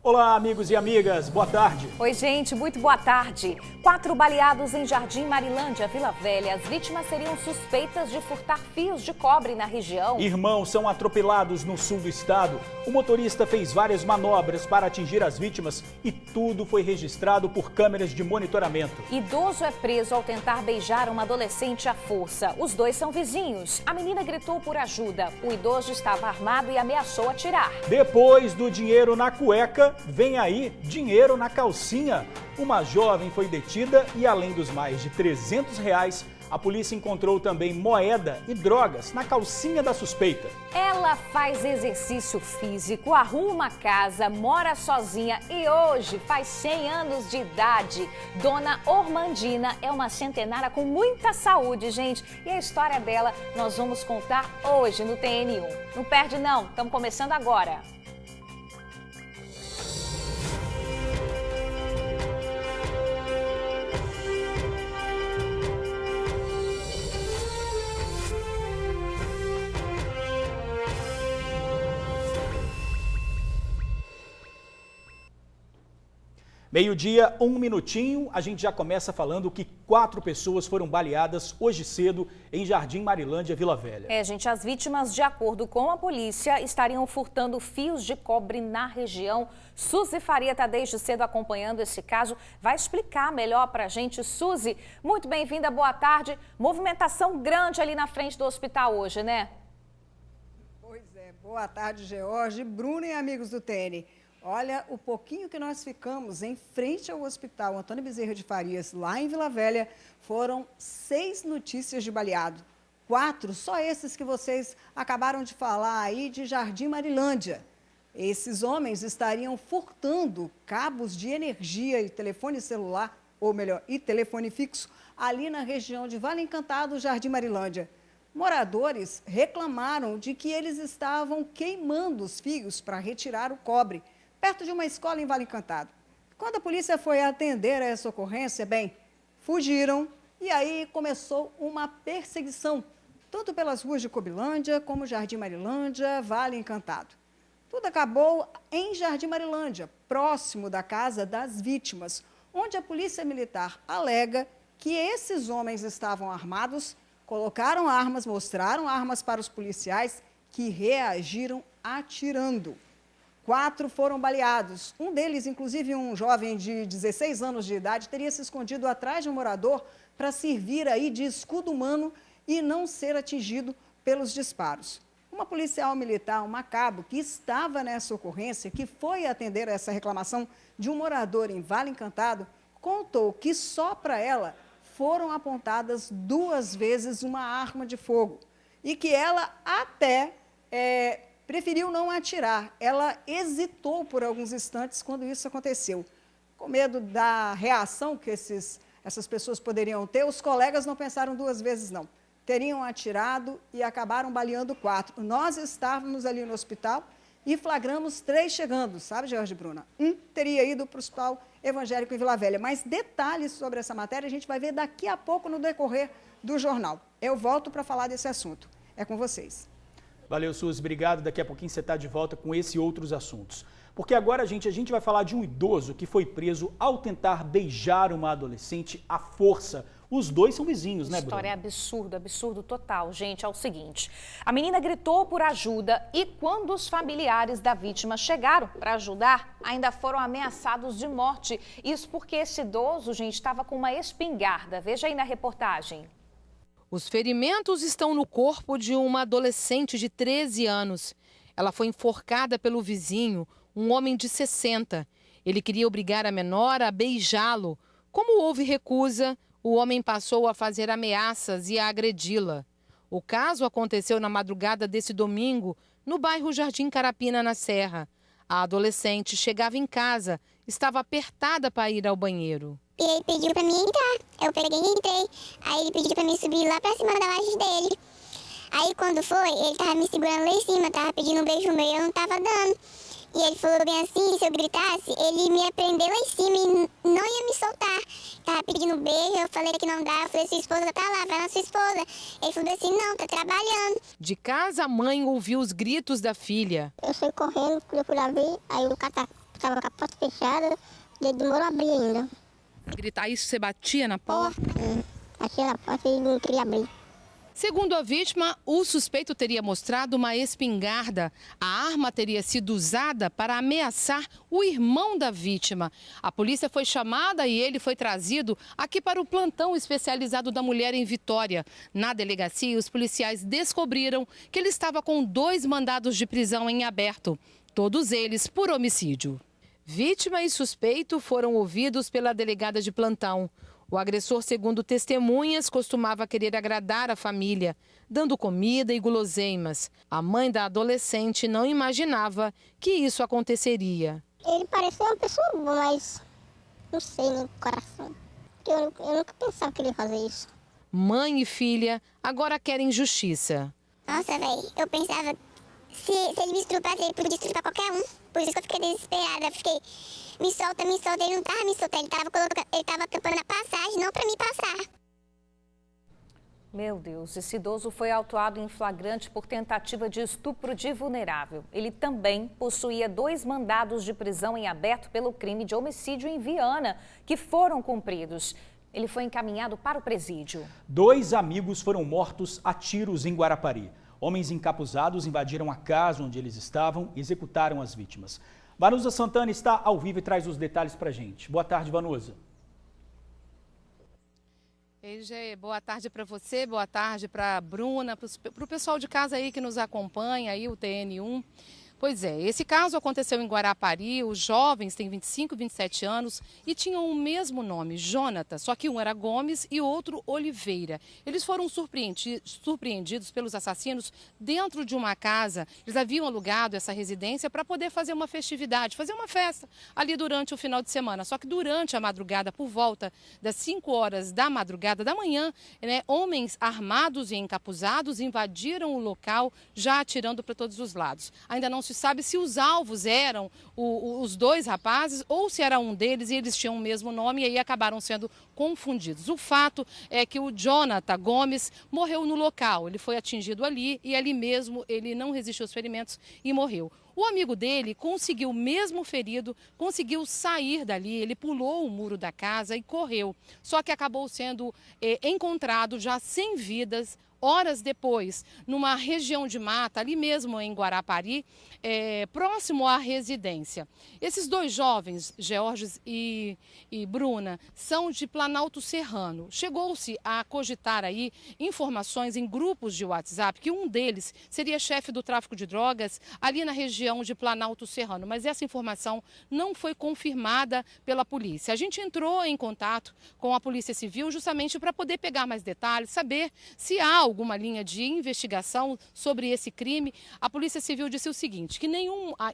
Olá, amigos e amigas, boa tarde. Oi, gente, muito boa tarde. 4 baleados em Jardim Marilândia, Vila Velha. As vítimas seriam suspeitas de furtar fios de cobre na região. Irmãos são atropelados no sul do estado. O motorista fez várias manobras para atingir as vítimas e tudo foi registrado por câmeras de monitoramento. Idoso é preso ao tentar beijar uma adolescente à força. Os dois são vizinhos. A menina gritou por ajuda. O idoso estava armado e ameaçou atirar. Depois do dinheiro na cueca, vem aí dinheiro na calcinha. Uma jovem foi detida e, além dos mais de R$300, a polícia encontrou também moeda e drogas na calcinha da suspeita. Ela faz exercício físico, arruma a casa, mora sozinha e hoje faz 100 anos de idade. Dona Ormandina é uma centenária com muita saúde, gente. E a história dela nós vamos contar hoje no TN1. Não perde não, estamos começando agora. Meio-dia, 1 minutinho, a gente já começa falando que 4 pessoas foram baleadas hoje cedo em Jardim Marilândia, Vila Velha. Gente, as vítimas, de acordo com a polícia, estariam furtando fios de cobre na região. Suzy Faria está desde cedo acompanhando esse caso, vai explicar melhor pra gente. Suzy, muito bem-vinda, boa tarde. Movimentação grande ali na frente do hospital hoje, né? Pois é, boa tarde, George, Bruno e amigos do TN. Olha, o pouquinho que nós ficamos em frente ao hospital Antônio Bezerra de Farias, lá em Vila Velha, foram 6 notícias de baleado. 4, só esses que vocês acabaram de falar aí de Jardim Marilândia. Esses homens estariam furtando cabos de energia e telefone celular, ou melhor, e telefone fixo, ali na região de Vale Encantado, Jardim Marilândia. Moradores reclamaram de que eles estavam queimando os fios para retirar o cobre, perto de uma escola em Vale Encantado. Quando a polícia foi atender a essa ocorrência, fugiram e aí começou uma perseguição, tanto pelas ruas de Cobilândia, como Jardim Marilândia, Vale Encantado. Tudo acabou em Jardim Marilândia, próximo da casa das vítimas, onde a polícia militar alega que esses homens estavam armados, colocaram armas, mostraram armas para os policiais, que reagiram atirando. 4 foram baleados. Um deles, inclusive um jovem de 16 anos de idade, teria se escondido atrás de um morador para servir aí de escudo humano e não ser atingido pelos disparos. Uma policial militar, uma cabo, que estava nessa ocorrência, que foi atender essa reclamação de um morador em Vale Encantado, contou que só para ela foram apontadas 2 vezes uma arma de fogo e que ela até preferiu não atirar. Ela hesitou por alguns instantes quando isso aconteceu. Com medo da reação que essas pessoas poderiam ter, os colegas não pensaram 2 vezes, não. Teriam atirado e acabaram baleando 4. Nós estávamos ali no hospital e flagramos 3 chegando, sabe, Jorge e Bruna? Um teria ido para o Hospital Evangélico em Vila Velha. Mas detalhes sobre essa matéria a gente vai ver daqui a pouco no decorrer do jornal. Eu volto para falar desse assunto. É com vocês. Valeu, Suzy, obrigado. Daqui a pouquinho você está de volta com esse e outros assuntos. Porque agora, a gente vai falar de um idoso que foi preso ao tentar beijar uma adolescente à força. Os dois são vizinhos, né, Bruno? História é absurdo, absurdo total. Gente, é o seguinte, a menina gritou por ajuda e quando os familiares da vítima chegaram para ajudar, ainda foram ameaçados de morte. Isso porque esse idoso, gente, estava com uma espingarda. Veja aí na reportagem. Os ferimentos estão no corpo de uma adolescente de 13 anos. Ela foi enforcada pelo vizinho, um homem de 60. Ele queria obrigar a menor a beijá-lo. Como houve recusa, o homem passou a fazer ameaças e a agredi-la. O caso aconteceu na madrugada desse domingo, no bairro Jardim Carapina, na Serra. A adolescente chegava em casa, estava apertada para ir ao banheiro. E ele pediu pra mim entrar. Eu peguei e entrei. Aí ele pediu pra mim subir lá pra cima da laje dele. Aí quando foi, ele tava me segurando lá em cima, tava pedindo um beijo meu e eu não tava dando. E ele falou bem assim, se eu gritasse, ele me ia prender lá em cima e não ia me soltar. Tava pedindo beijo, eu falei que não dá, eu falei, sua esposa tá lá, vai na sua esposa. Ele falou assim, não, tá trabalhando. De casa, a mãe ouviu os gritos da filha. Eu fui correndo, fui lá ver, aí o cara Tava com a porta fechada, ele demorou a abrir ainda. Gritar isso, você batia na porta? Batia na porta e não queria abrir. Segundo a vítima, o suspeito teria mostrado uma espingarda. A arma teria sido usada para ameaçar o irmão da vítima. A polícia foi chamada e ele foi trazido aqui para o plantão especializado da mulher em Vitória. Na delegacia, os policiais descobriram que ele estava com 2 mandados de prisão em aberto, todos eles por homicídio. Vítima e suspeito foram ouvidos pela delegada de plantão. O agressor, segundo testemunhas, costumava querer agradar a família, dando comida e guloseimas. A mãe da adolescente não imaginava que isso aconteceria. Ele parecia uma pessoa boa, mas não sei no coração. Eu nunca pensava que ele ia fazer isso. Mãe e filha agora querem justiça. Nossa, velho, eu pensava, se ele me estrupasse, ele podia estrupar qualquer um. Por isso que eu fiquei desesperada. Eu fiquei, me solta, ele não tava me soltando, ele tava tampando a passagem, não para me passar. Meu Deus, esse idoso foi autuado em flagrante por tentativa de estupro de vulnerável. Ele também possuía 2 mandados de prisão em aberto pelo crime de homicídio em Viana, que foram cumpridos. Ele foi encaminhado para o presídio. 2 amigos foram mortos a tiros em Guarapari. Homens encapuzados invadiram a casa onde eles estavam e executaram as vítimas. Vanusa Santana está ao vivo e traz os detalhes para a gente. Boa tarde, Vanusa. Gê, boa tarde para você, boa tarde para a Bruna, para o pessoal de casa aí que nos acompanha, aí o TN1. Pois é, esse caso aconteceu em Guarapari, os jovens têm 25 e 27 anos e tinham o mesmo nome, Jonathan, só que um era Gomes e outro Oliveira. Eles foram surpreendidos pelos assassinos dentro de uma casa. Eles haviam alugado essa residência para poder fazer uma festividade, fazer uma festa ali durante o final de semana. Só que durante a madrugada, por volta das 5 horas da madrugada da manhã, homens armados e encapuzados invadiram o local, já atirando para todos os lados. Ainda não se sabe se os alvos eram os 2 rapazes ou se era um deles e eles tinham o mesmo nome e aí acabaram sendo confundidos. O fato é que o Jonathan Gomes morreu no local, ele foi atingido ali e ali mesmo ele não resistiu aos ferimentos e morreu. O amigo dele conseguiu, mesmo ferido, conseguiu sair dali, ele pulou o muro da casa e correu. Só que acabou sendo encontrado já sem vidas, horas depois, numa região de mata, ali mesmo em Guarapari, próximo à residência. Esses 2 jovens, Georges e Bruna, são de Planalto Serrano. Chegou-se a cogitar aí informações em grupos de WhatsApp que um deles seria chefe do tráfico de drogas ali na região de Planalto Serrano, mas essa informação não foi confirmada pela polícia. A gente entrou em contato com a Polícia Civil justamente para poder pegar mais detalhes, saber se há alguma linha de investigação sobre esse crime. A Polícia Civil disse o seguinte, que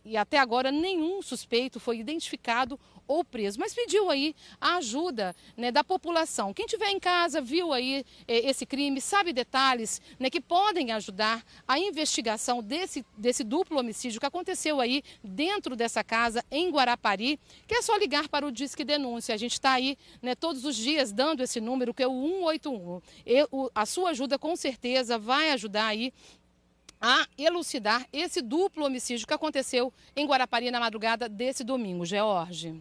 e até agora nenhum suspeito foi identificado ou preso, mas pediu aí a ajuda da população. Quem estiver em casa, viu aí esse crime, sabe detalhes que podem ajudar a investigação desse duplo homicídio que aconteceu aí dentro dessa casa em Guarapari, que é só ligar para o Disque Denúncia. A gente está aí todos os dias dando esse número, que é o 181. A sua ajuda com certeza vai ajudar aí a elucidar esse duplo homicídio que aconteceu em Guarapari na madrugada desse domingo. George.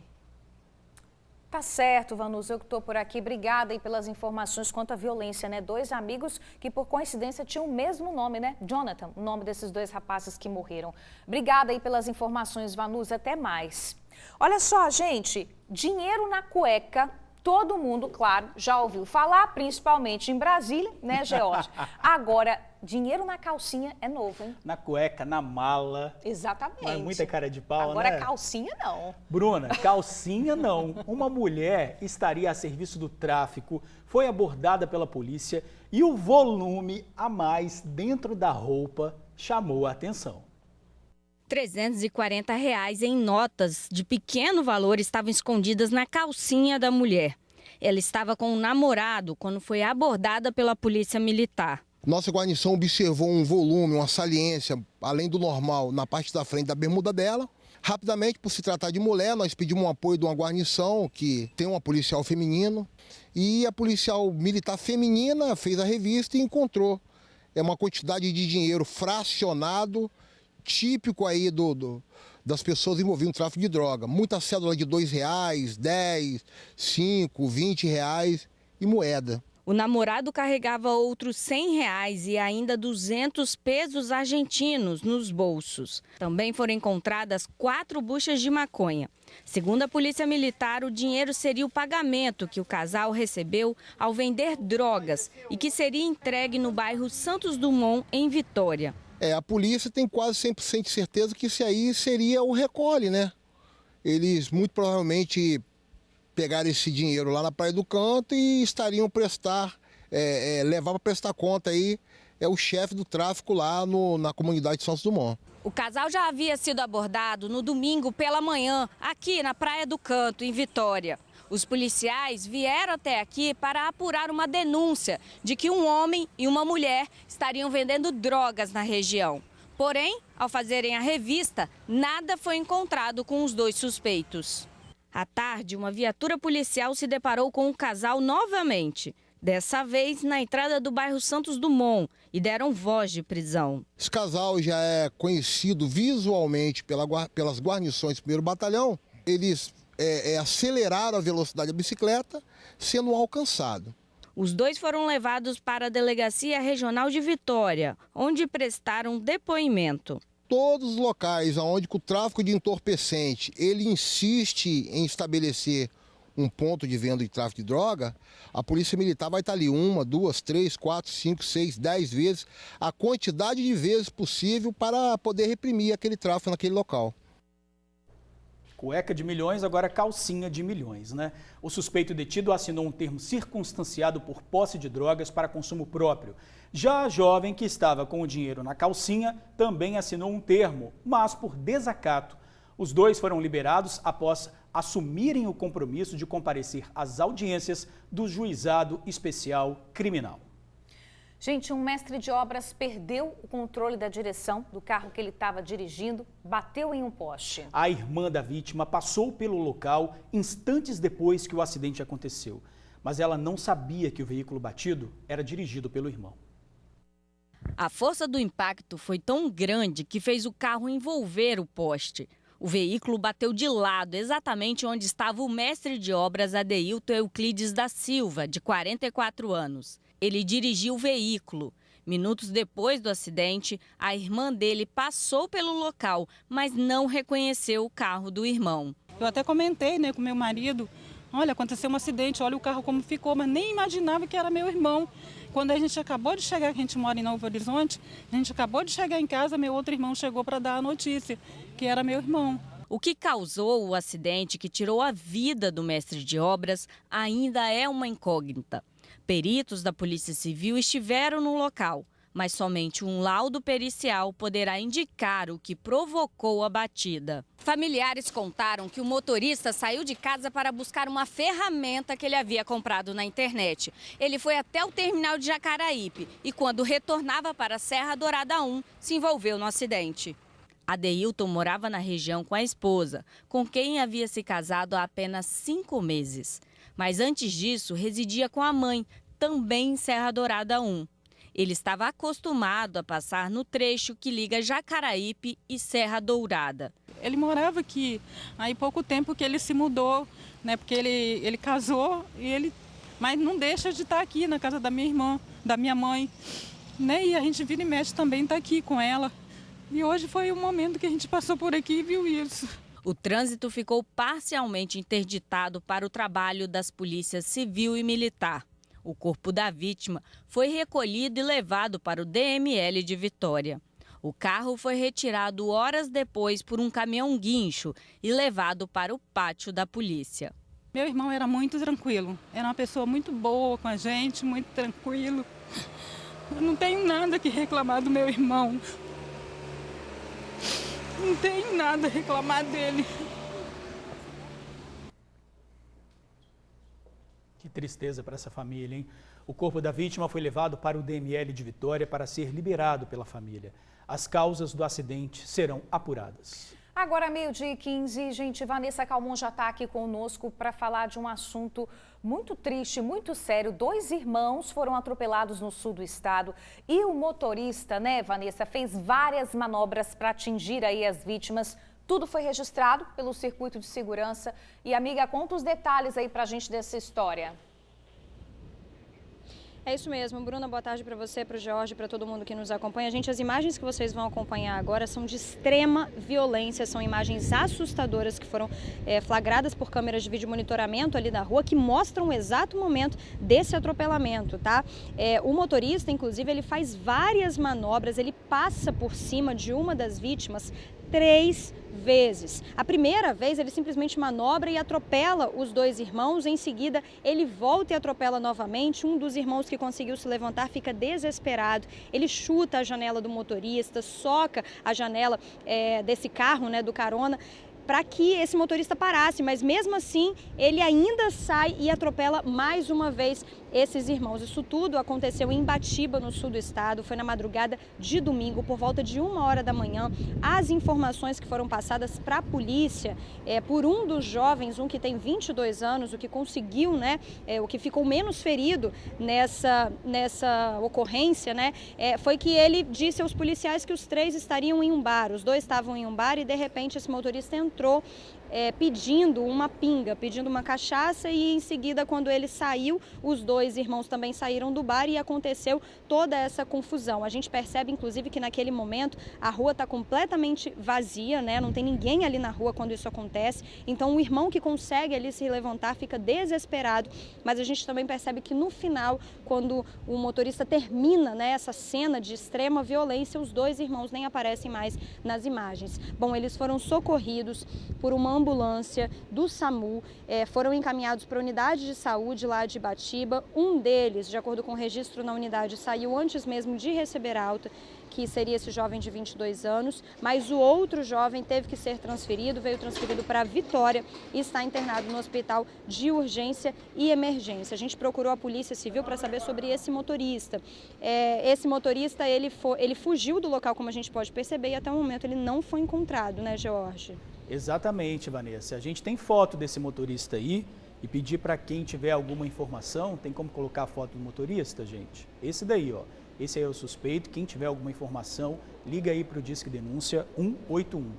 Tá certo, Vanusa, eu que estou por aqui. Obrigada aí pelas informações quanto à violência, 2 amigos que, por coincidência, tinham o mesmo nome, Jonathan, o nome desses 2 rapazes que morreram. Obrigada aí pelas informações, Vanusa. Até mais. Olha só, gente, dinheiro na cueca. Todo mundo, claro, já ouviu falar, principalmente em Brasília, George? Agora, dinheiro na calcinha é novo, hein? Na cueca, na mala. Exatamente. Mas muita cara de pau, Agora, calcinha não. Bruna, calcinha não. Uma mulher estaria a serviço do tráfico, foi abordada pela polícia e o volume a mais dentro da roupa chamou a atenção. R$ 340 em notas de pequeno valor estavam escondidas na calcinha da mulher. Ela estava com um namorado quando foi abordada pela polícia militar. Nossa guarnição observou um volume, uma saliência, além do normal, na parte da frente da bermuda dela. Rapidamente, por se tratar de mulher, nós pedimos um apoio de uma guarnição que tem uma policial feminino. E a policial militar feminina fez a revista e encontrou uma quantidade de dinheiro fracionado, típico aí das pessoas envolvidas no tráfico de droga. Muita cédula de R$2, 10, 5, 20 reais e moeda. O namorado carregava outros R$100 e ainda 200 pesos argentinos nos bolsos. Também foram encontradas 4 buchas de maconha. Segundo a Polícia Militar, o dinheiro seria o pagamento que o casal recebeu ao vender drogas e que seria entregue no bairro Santos Dumont, em Vitória. A polícia tem quase 100% de certeza que isso aí seria o recolhe, né? Eles muito provavelmente pegaram esse dinheiro lá na Praia do Canto e estariam levar para prestar conta aí o chefe do tráfico lá na comunidade de Santos Dumont. O casal já havia sido abordado no domingo pela manhã, aqui na Praia do Canto, em Vitória. Os policiais vieram até aqui para apurar uma denúncia de que um homem e uma mulher estariam vendendo drogas na região. Porém, ao fazerem a revista, nada foi encontrado com os 2 suspeitos. À tarde, uma viatura policial se deparou com o casal novamente. Dessa vez, na entrada do bairro Santos Dumont, e deram voz de prisão. Esse casal já é conhecido visualmente pelas guarnições do 1º Batalhão. Eles aceleraram a velocidade da bicicleta, sendo alcançado. Os 2 foram levados para a Delegacia Regional de Vitória, onde prestaram depoimento. Todos os locais onde o tráfico de entorpecente ele insiste em estabelecer um ponto de venda de tráfico de droga, a Polícia Militar vai estar ali 1, 2, 3, 4, 5, 6, 10 vezes, a quantidade de vezes possível para poder reprimir aquele tráfico naquele local. Cueca de milhões, agora calcinha de milhões, né? O suspeito detido assinou um termo circunstanciado por posse de drogas para consumo próprio. Já a jovem que estava com o dinheiro na calcinha também assinou um termo, mas por desacato. Os 2 foram liberados após assumirem o compromisso de comparecer às audiências do Juizado Especial Criminal. Gente, um mestre de obras perdeu o controle da direção do carro que ele estava dirigindo, bateu em um poste. A irmã da vítima passou pelo local instantes depois que o acidente aconteceu, mas ela não sabia que o veículo batido era dirigido pelo irmão. A força do impacto foi tão grande que fez o carro envolver o poste. O veículo bateu de lado, exatamente onde estava o mestre de obras Adeilton Euclides da Silva, de 44 anos. Ele dirigiu o veículo. Minutos depois do acidente, a irmã dele passou pelo local, mas não reconheceu o carro do irmão. Eu até comentei, com meu marido, olha, aconteceu um acidente, olha o carro como ficou, mas nem imaginava que era meu irmão. Quando a gente acabou de chegar, que a gente mora em Novo Horizonte, a gente acabou de chegar em casa, meu outro irmão chegou para dar a notícia, que era meu irmão. O que causou o acidente que tirou a vida do mestre de obras ainda é uma incógnita. Peritos da Polícia Civil estiveram no local, mas somente um laudo pericial poderá indicar o que provocou a batida. Familiares contaram que o motorista saiu de casa para buscar uma ferramenta que ele havia comprado na internet. Ele foi até o terminal de Jacaraípe e, quando retornava para a Serra Dourada 1, se envolveu no acidente. Adeilton morava na região com a esposa, com quem havia se casado há apenas 5 meses. Mas antes disso, residia com a mãe, também em Serra Dourada 1. Ele estava acostumado a passar no trecho que liga Jacaraípe e Serra Dourada. Ele morava aqui, aí pouco tempo que ele se mudou, porque ele casou, mas não deixa de estar aqui na casa da minha irmã, da minha mãe. E a gente vira e mexe também, está aqui com ela. E hoje foi o momento que a gente passou por aqui e viu isso. O trânsito ficou parcialmente interditado para o trabalho das polícias civil e militar. O corpo da vítima foi recolhido e levado para o DML de Vitória. O carro foi retirado horas depois por um caminhão guincho e levado para o pátio da polícia. Meu irmão era muito tranquilo, era uma pessoa muito boa com a gente, muito tranquilo. Eu não tenho nada que reclamar do meu irmão. Não tenho nada a reclamar dele. Que tristeza para essa família, hein? O corpo da vítima foi levado para o DML de Vitória para ser liberado pela família. As causas do acidente serão apuradas. Agora, 12h15, gente, Vanessa Calmon já está aqui conosco para falar de um assunto muito triste, muito sério. 2 irmãos foram atropelados no sul do estado e o motorista, Vanessa, fez várias manobras para atingir aí as vítimas. Tudo foi registrado pelo circuito de segurança. E, amiga, conta os detalhes aí pra gente dessa história. É isso mesmo, Bruna, boa tarde para você, para o Jorge, para todo mundo que nos acompanha. Gente, as imagens que vocês vão acompanhar agora são de extrema violência, são imagens assustadoras que foram flagradas por câmeras de vídeo monitoramento ali da rua, que mostram o exato momento desse atropelamento, tá? O motorista, inclusive, ele faz várias manobras, ele passa por cima de uma das vítimas 3 vezes. A primeira vez ele simplesmente manobra e atropela os 2 irmãos, em seguida ele volta e atropela novamente. Um dos irmãos que conseguiu se levantar fica desesperado, ele chuta a janela do motorista, soca a janela desse carro, né, do carona, para que esse motorista parasse, mas mesmo assim ele ainda sai e atropela mais uma vez esses irmãos. Isso tudo aconteceu em Batiba, no sul do estado, foi na madrugada de domingo, por volta de 1h da manhã. As informações que foram passadas para a polícia por um dos jovens, um que tem 22 anos, o que conseguiu, né, o que ficou menos ferido nessa ocorrência, né, foi que ele disse aos policiais que os 3 estariam em um bar, os 2 estavam em um bar e de repente esse motorista entrou pedindo uma pinga, pedindo uma cachaça, e em seguida, quando ele saiu, os 2 irmãos também saíram do bar e aconteceu toda essa confusão. A gente percebe, inclusive, que naquele momento a rua está completamente vazia, né? Não tem ninguém ali na rua quando isso acontece. Então o irmão que consegue ali se levantar fica desesperado, mas a gente também percebe que no final, quando o motorista termina, né, essa cena de extrema violência, os 2 irmãos nem aparecem mais nas imagens. Bom, eles foram socorridos por uma ambulância do SAMU, foram encaminhados para a unidade de saúde lá de Batiba. Um deles, de acordo com o registro na unidade, saiu antes mesmo de receber alta, que seria esse jovem de 22 anos, mas o outro jovem teve que ser transferido, veio transferido para Vitória e está internado no hospital de urgência e emergência. A gente procurou a Polícia Civil para saber sobre esse motorista. Esse motorista, ele fugiu do local, como a gente pode perceber, e até o momento ele não foi encontrado, né, George? Exatamente, Vanessa. A gente tem foto desse motorista aí e pedir para quem tiver alguma informação, tem como colocar a foto do motorista, gente? Esse daí, ó. Esse aí é o suspeito. Quem tiver alguma informação, liga aí para o Disque Denúncia 181.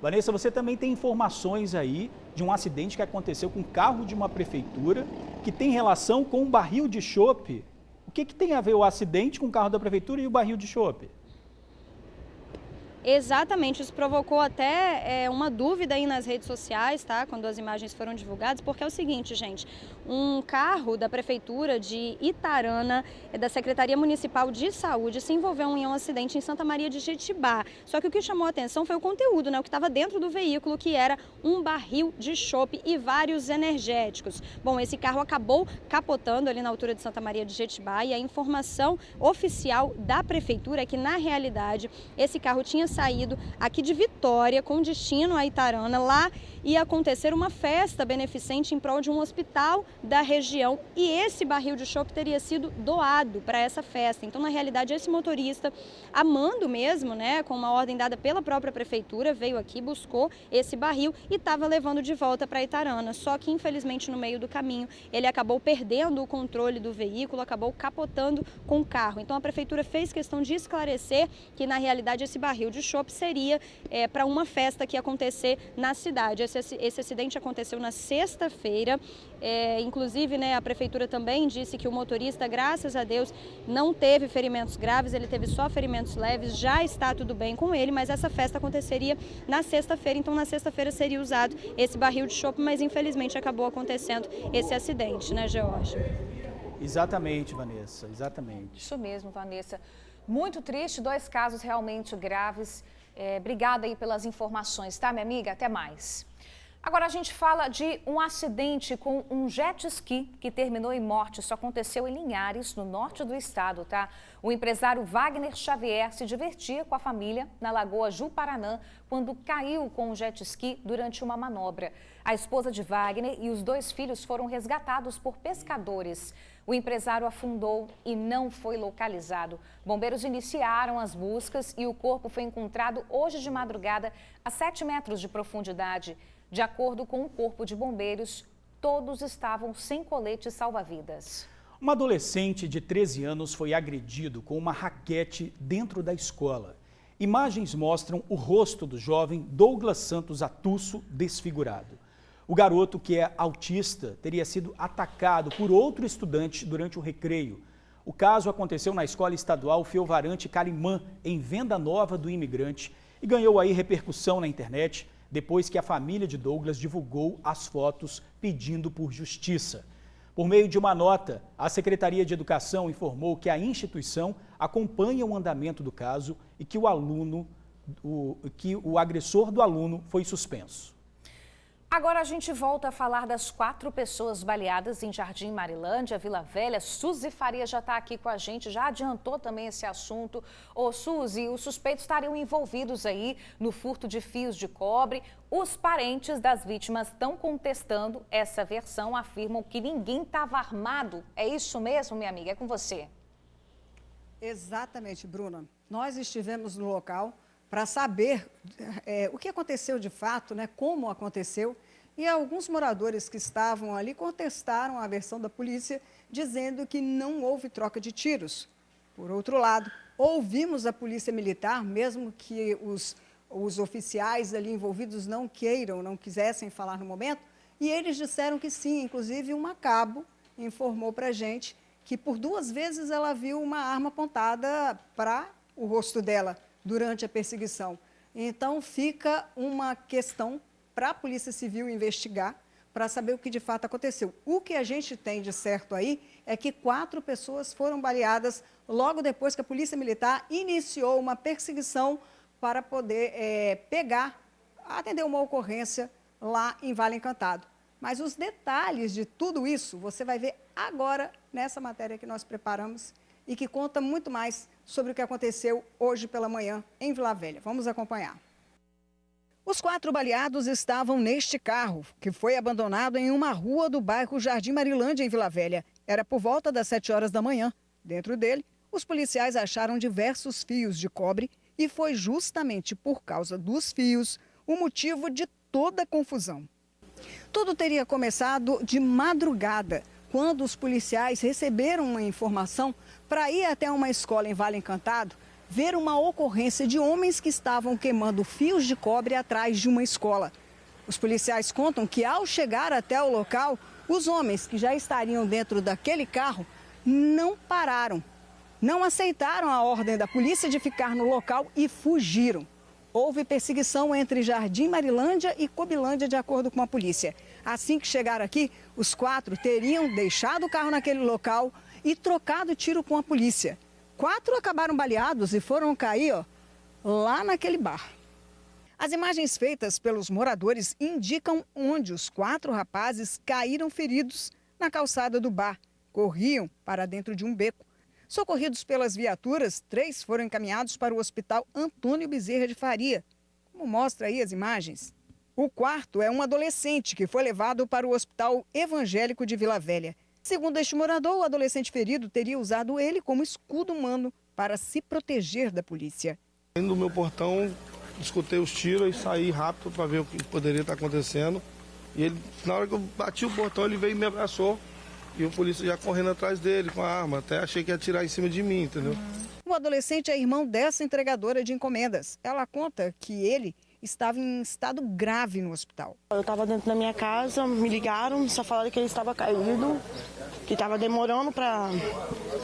Vanessa, você também tem informações aí de um acidente que aconteceu com um carro de uma prefeitura que tem relação com um barril de chope. O que tem a ver o acidente com o carro da prefeitura e o barril de chope? Exatamente, isso provocou até uma dúvida aí nas redes sociais, tá? Quando as imagens foram divulgadas, porque é o seguinte, gente, um carro da Prefeitura de Itarana, da Secretaria Municipal de Saúde, se envolveu em um acidente em Santa Maria de Jetibá. Só que o que chamou a atenção foi o conteúdo, né? O que estava dentro do veículo, que era um barril de chope e vários energéticos. Bom, esse carro acabou capotando ali na altura de Santa Maria de Jetibá, e a informação oficial da Prefeitura é que, na realidade, esse carro tinha saído aqui de Vitória com destino a Itarana. Lá ia acontecer uma festa beneficente em prol de um hospital da região, e esse barril de chope teria sido doado para essa festa. Então, na realidade, esse motorista, a mando mesmo, né, com uma ordem dada pela própria prefeitura, veio aqui, buscou esse barril e estava levando de volta para Itarana. Só que, infelizmente, no meio do caminho, ele acabou perdendo o controle do veículo, acabou capotando com o carro. Então, a prefeitura fez questão de esclarecer que, na realidade, esse barril de chope seria para uma festa que ia acontecer na cidade. Esse acidente aconteceu na sexta-feira. Inclusive, né, a prefeitura também disse que o motorista, graças a Deus, não teve ferimentos graves, ele teve só ferimentos leves, já está tudo bem com ele, mas essa festa aconteceria na sexta-feira, então na sexta-feira seria usado esse barril de chope, mas infelizmente acabou acontecendo esse acidente, né, George? Exatamente, Vanessa, exatamente. Isso mesmo, Vanessa. Muito triste, 2 casos realmente graves. Obrigada aí pelas informações, tá, minha amiga? Até mais. Agora a gente fala de um acidente com um jet ski que terminou em morte. Isso aconteceu em Linhares, no norte do estado, tá? O empresário Wagner Xavier se divertia com a família na Lagoa Juparanã quando caiu com um jet ski durante uma manobra. A esposa de Wagner e os 2 filhos foram resgatados por pescadores. O empresário afundou e não foi localizado. Bombeiros iniciaram as buscas e o corpo foi encontrado hoje de madrugada a 7 metros de profundidade. De acordo com o Corpo de Bombeiros, todos estavam sem colete salva-vidas. Uma adolescente de 13 anos foi agredido com uma raquete dentro da escola. Imagens mostram o rosto do jovem Douglas Santos Atusso desfigurado. O garoto, que é autista, teria sido atacado por outro estudante durante o recreio. O caso aconteceu na Escola Estadual Fiovarante Carimã, em Venda Nova do Imigrante, e ganhou aí repercussão na internet depois que a família de Douglas divulgou as fotos pedindo por justiça. Por meio de uma nota, a Secretaria de Educação informou que a instituição acompanha o andamento do caso e que o agressor do aluno foi suspenso. Agora a gente volta a falar das 4 pessoas baleadas em Jardim Marilândia, Vila Velha. Suzy Faria já está aqui com a gente, já adiantou também esse assunto. Ô Suzy, os suspeitos estariam envolvidos aí no furto de fios de cobre. Os parentes das vítimas estão contestando essa versão, afirmam que ninguém estava armado. É isso mesmo, minha amiga? É com você. Exatamente, Bruna. Nós estivemos no local para saber o que aconteceu de fato, né, como aconteceu, e alguns moradores que estavam ali contestaram a versão da polícia, dizendo que não houve troca de tiros. Por outro lado, ouvimos a polícia militar, mesmo que os oficiais ali envolvidos não quisessem falar no momento, e eles disseram que sim, inclusive uma cabo informou para a gente que por 2 vezes ela viu uma arma apontada para o rosto dela durante a perseguição. Então, fica uma questão para a Polícia Civil investigar, para saber o que de fato aconteceu. O que a gente tem de certo aí é que 4 pessoas foram baleadas logo depois que a Polícia Militar iniciou uma perseguição para poder atender uma ocorrência lá em Vale Encantado. Mas os detalhes de tudo isso você vai ver agora nessa matéria que nós preparamos e que conta muito mais sobre o que aconteceu hoje pela manhã em Vila Velha. Vamos acompanhar. Os 4 baleados estavam neste carro, que foi abandonado em uma rua do bairro Jardim Marilândia, em Vila Velha. Era por volta das 7 horas da manhã. Dentro dele, os policiais acharam diversos fios de cobre e foi justamente por causa dos fios o motivo de toda a confusão. Tudo teria começado de madrugada, quando os policiais receberam uma informação para ir até uma escola em Vale Encantado, ver uma ocorrência de homens que estavam queimando fios de cobre atrás de uma escola. Os policiais contam que, ao chegar até o local, os homens que já estariam dentro daquele carro não pararam, não aceitaram a ordem da polícia de ficar no local e fugiram. Houve perseguição entre Jardim Marilândia e Cobilândia, de acordo com a polícia. Assim que chegaram aqui, os 4 teriam deixado o carro naquele local e trocado tiro com a polícia. 4 acabaram baleados e foram cair lá naquele bar. As imagens feitas pelos moradores indicam onde os 4 rapazes caíram feridos na calçada do bar. Corriam para dentro de um beco. Socorridos pelas viaturas, 3 foram encaminhados para o Hospital Antônio Bezerra de Faria, como mostra aí as imagens. O 4º é um adolescente que foi levado para o Hospital Evangélico de Vila Velha. Segundo este morador, o adolescente ferido teria usado ele como escudo humano para se proteger da polícia. Indo no meu portão, escutei os tiros e saí rápido para ver o que poderia estar acontecendo. E ele, na hora que eu bati o portão, ele veio e me abraçou. E o polícia já correndo atrás dele com a arma. Até achei que ia atirar em cima de mim, entendeu? O adolescente é irmão dessa entregadora de encomendas. Ela conta que ele estava em estado grave no hospital. Eu estava dentro da minha casa, me ligaram, só falaram que ele estava caído, que estava demorando para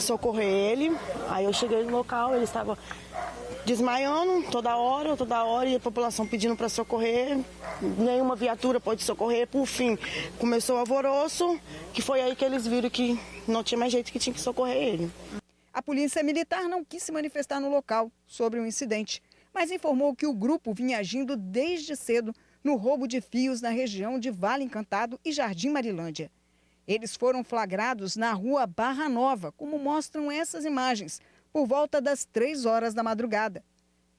socorrer ele. Aí eu cheguei no local, ele estava desmaiando toda hora, e a população pedindo para socorrer. Nenhuma viatura pôde socorrer. Por fim, começou o alvoroço, que foi aí que eles viram que não tinha mais jeito, que tinha que socorrer ele. A polícia militar não quis se manifestar no local sobre o incidente, mas informou que o grupo vinha agindo desde cedo no roubo de fios na região de Vale Encantado e Jardim Marilândia. Eles foram flagrados na rua Barra Nova, como mostram essas imagens, por volta das 3 horas da madrugada.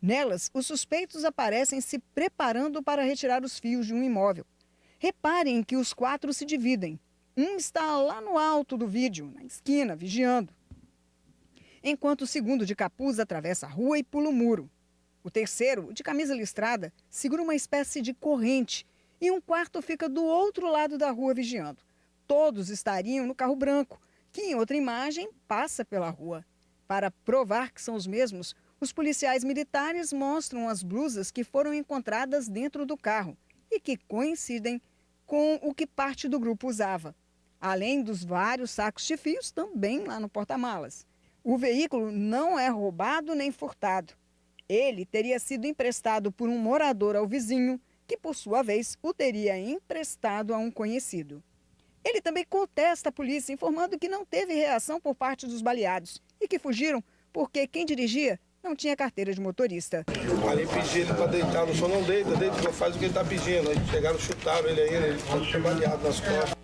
Nelas, os suspeitos aparecem se preparando para retirar os fios de um imóvel. Reparem que os 4 se dividem. Um está lá no alto do vídeo, na esquina, vigiando, enquanto o segundo de capuz atravessa a rua e pula o muro. O terceiro, de camisa listrada, segura uma espécie de corrente e um quarto fica do outro lado da rua vigiando. Todos estariam no carro branco, que em outra imagem passa pela rua. Para provar que são os mesmos, Os policiais militares mostram as blusas que foram encontradas dentro do carro e que coincidem com o que parte do grupo usava, além dos vários sacos de fios também lá no porta-malas. O veículo não é roubado nem furtado. Ele teria sido emprestado por um morador ao vizinho, que por sua vez o teria emprestado a um conhecido. Ele também contesta a polícia, informando que não teve reação por parte dos baleados e que fugiram porque quem dirigia não tinha carteira de motorista. Ali pedi ele para deitar no chão, não deita, faz o que ele está pedindo. Aí chegaram, chutaram ele ainda, ele está baleado nas costas.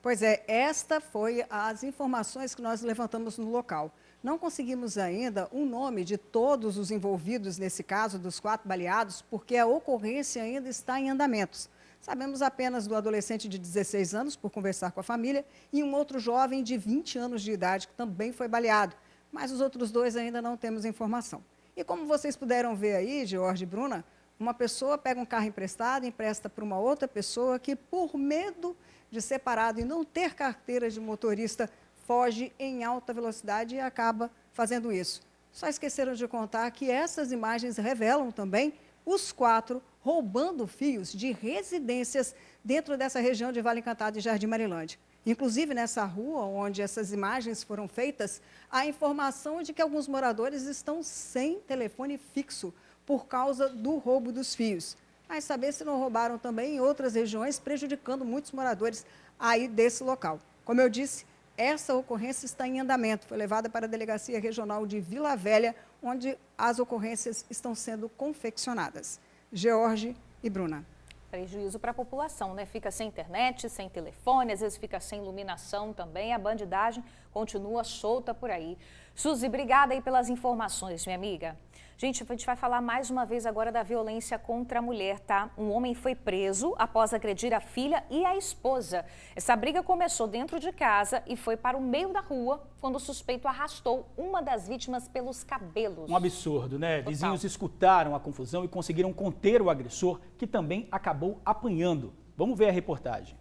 Pois é, esta foi as informações que nós levantamos no local. Não conseguimos ainda o nome de todos os envolvidos nesse caso dos 4 baleados, porque a ocorrência ainda está em andamentos. Sabemos apenas do adolescente de 16 anos, por conversar com a família, e um outro jovem de 20 anos de idade, que também foi baleado. Mas os outros 2 ainda não temos informação. E como vocês puderam ver aí, George e Bruna, uma pessoa pega um carro emprestado, empresta para uma outra pessoa que, por medo de ser parado e não ter carteira de motorista, foge em alta velocidade e acaba fazendo isso. Só esqueceram de contar que essas imagens revelam também os 4 roubando fios de residências dentro dessa região de Vale Encantado e Jardim Marilândia. Inclusive, nessa rua onde essas imagens foram feitas, há informação de que alguns moradores estão sem telefone fixo por causa do roubo dos fios. Mas saber se não roubaram também em outras regiões, prejudicando muitos moradores aí desse local. Como eu disse, essa ocorrência está em andamento. Foi levada para a Delegacia Regional de Vila Velha, onde as ocorrências estão sendo confeccionadas. George e Bruna. Prejuízo para a população, né? Fica sem internet, sem telefone, às vezes fica sem iluminação também. A bandidagem continua solta por aí. Suzy, obrigada aí pelas informações, minha amiga. Gente, a gente vai falar mais uma vez agora da violência contra a mulher, tá? Um homem foi preso após agredir a filha e a esposa. Essa briga começou dentro de casa e foi para o meio da rua, quando o suspeito arrastou uma das vítimas pelos cabelos. Um absurdo, né? Total. Vizinhos escutaram a confusão e conseguiram conter o agressor, que também acabou apanhando. Vamos ver a reportagem.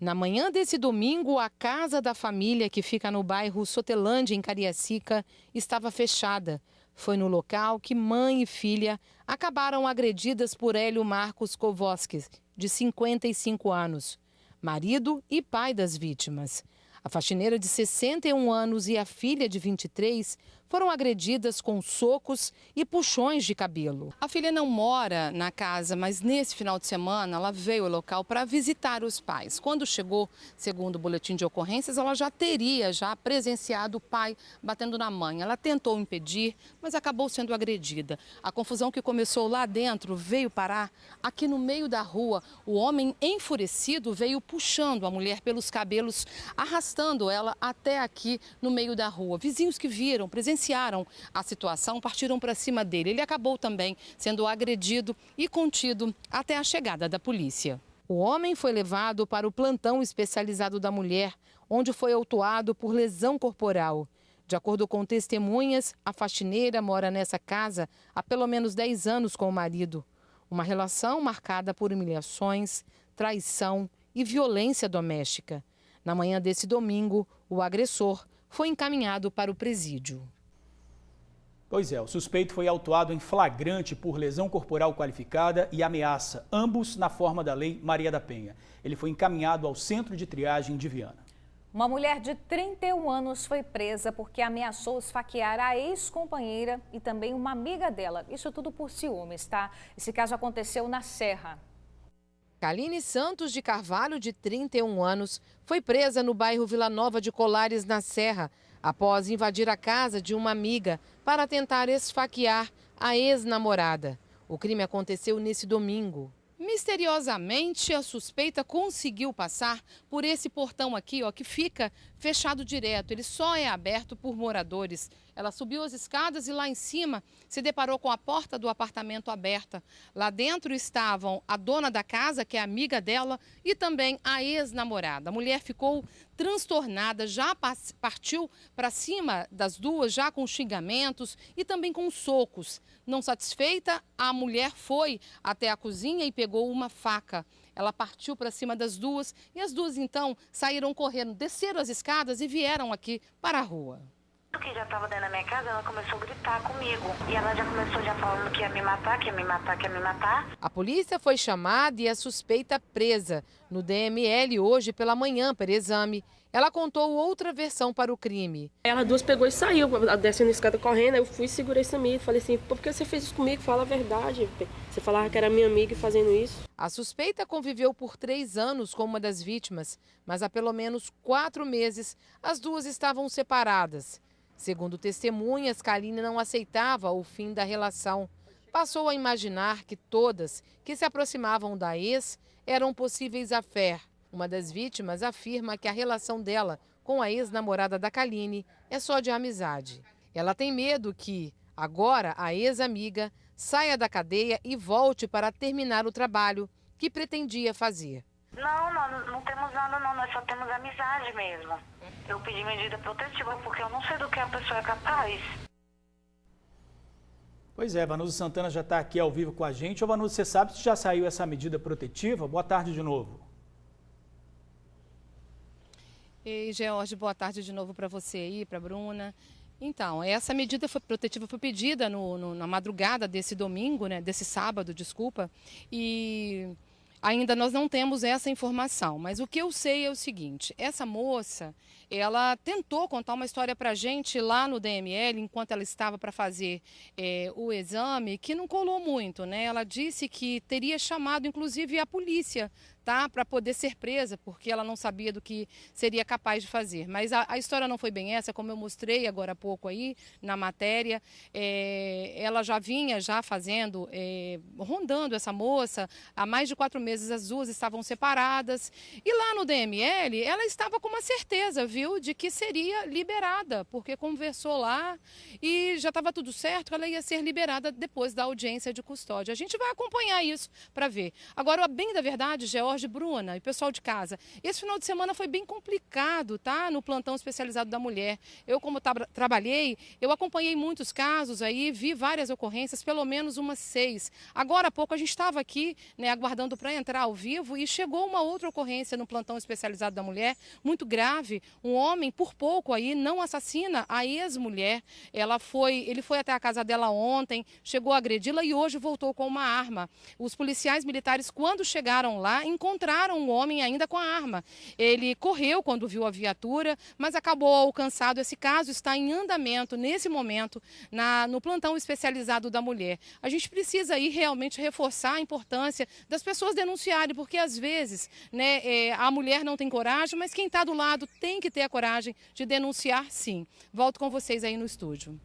Na manhã desse domingo, a casa da família, que fica no bairro Sotelândia, em Cariacica, estava fechada. Foi no local que mãe e filha acabaram agredidas por Hélio Marcos Kovoski, de 55 anos, marido e pai das vítimas. A faxineira de 61 anos e a filha de 23 foram agredidas com socos e puxões de cabelo. A filha não mora na casa, mas nesse final de semana ela veio ao local para visitar os pais. Quando chegou, segundo o boletim de ocorrências, ela já teria presenciado o pai batendo na mãe. Ela tentou impedir, mas acabou sendo agredida. A confusão que começou lá dentro veio parar aqui no meio da rua. O homem enfurecido veio puxando a mulher pelos cabelos, arrastando ela até aqui no meio da rua. Vizinhos que viram, presenciaram a situação, partiram para cima dele. Ele acabou também sendo agredido e contido até a chegada da polícia. O homem foi levado para o plantão especializado da mulher, onde foi autuado por lesão corporal. De acordo com testemunhas, a faxineira mora nessa casa há pelo menos 10 anos com o marido. Uma relação marcada por humilhações, traição e violência doméstica. Na manhã desse domingo, o agressor foi encaminhado para o presídio. Pois é, o suspeito foi autuado em flagrante por lesão corporal qualificada e ameaça, ambos na forma da Lei Maria da Penha. Ele foi encaminhado ao Centro de Triagem de Viana. Uma mulher de 31 anos foi presa porque ameaçou esfaquear a ex-companheira e também uma amiga dela. Isso tudo por ciúmes, tá? Esse caso aconteceu na Serra. Kaline Santos de Carvalho, de 31 anos, foi presa no bairro Vila Nova de Colares, na Serra, após invadir a casa de uma amiga para tentar esfaquear a ex-namorada. O crime aconteceu nesse domingo. Misteriosamente, a suspeita conseguiu passar por esse portão aqui, ó, que fica fechado direto. Ele só é aberto por moradores. Ela subiu as escadas e lá em cima se deparou com a porta do apartamento aberta. Lá dentro estavam a dona da casa, que é amiga dela, e também a ex-namorada. A mulher ficou transtornada, já partiu para cima das duas, já com xingamentos e também com socos. Não satisfeita, a mulher foi até a cozinha e pegou uma faca. Ela partiu para cima das duas e as duas então saíram correndo, desceram as escadas e vieram aqui para a rua. Que já estava dentro da minha casa, ela começou a gritar comigo. E ela já começou falando que ia me matar, que ia me matar, que ia me matar. A polícia foi chamada e a suspeita presa no DML hoje pela manhã para exame. Ela contou outra versão para o crime. Ela duas pegou e saiu, descendo a escada correndo. Eu fui e segurei Samir. Falei assim, por que você fez isso comigo? Fala a verdade. Você falava que era minha amiga fazendo isso. A suspeita conviveu por 3 anos com uma das vítimas, mas há pelo menos 4 meses as duas estavam separadas. Segundo testemunhas, Kaline não aceitava o fim da relação. Passou a imaginar que todas que se aproximavam da ex eram possíveis affair. Uma das vítimas afirma que a relação dela com a ex-namorada da Kaline é só de amizade. Ela tem medo que, agora, a ex-amiga saia da cadeia e volte para terminar o trabalho que pretendia fazer. Não, nós não temos nada não, nós só temos amizade mesmo. Eu pedi medida protetiva porque eu não sei do que a pessoa é capaz. Pois é, Vanusa Santana já está aqui ao vivo com a gente. Ô Vanusa, você sabe se já saiu essa medida protetiva? Boa tarde de novo. Ei, George, boa tarde de novo para você aí, para a Bruna. Então, essa medida protetiva foi pedida na madrugada desse domingo, né, desse sábado, desculpa, e ainda nós não temos essa informação, mas o que eu sei é o seguinte, essa moça, ela tentou contar uma história para a gente lá no DML, enquanto ela estava para fazer o exame, que não colou muito, né? Ela disse que teria chamado, inclusive, a polícia, tá, para poder ser presa, porque ela não sabia do que seria capaz de fazer. Mas a história não foi bem essa, como eu mostrei agora há pouco aí na matéria. Ela já vinha fazendo, rondando essa moça, há mais de 4 meses as duas estavam separadas. E lá no DML, ela estava com uma certeza, viu, de que seria liberada, porque conversou lá e já estava tudo certo, ela ia ser liberada depois da audiência de custódia. A gente vai acompanhar isso para ver. Agora, bem da verdade, George, Bruna e pessoal de casa, esse final de semana foi bem complicado, tá? No plantão especializado da mulher. Eu, como trabalhei, eu acompanhei muitos casos aí, vi várias ocorrências, pelo menos umas 6. Agora há pouco a gente estava aqui, né, aguardando para entrar ao vivo e chegou uma outra ocorrência no plantão especializado da mulher, muito grave. Um homem, por pouco aí, não assassina a ex-mulher. Ele foi até a casa dela ontem, chegou a agredi-la e hoje voltou com uma arma. Os policiais militares, quando chegaram lá, encontraram um homem ainda com a arma. Ele correu quando viu a viatura, mas acabou alcançado. Esse caso está em andamento nesse momento no plantão especializado da mulher. A gente precisa aí realmente reforçar a importância das pessoas denunciarem, porque às vezes, né, a mulher não tem coragem, mas quem está do lado tem que ter a coragem de denunciar, sim. Volto com vocês aí no estúdio.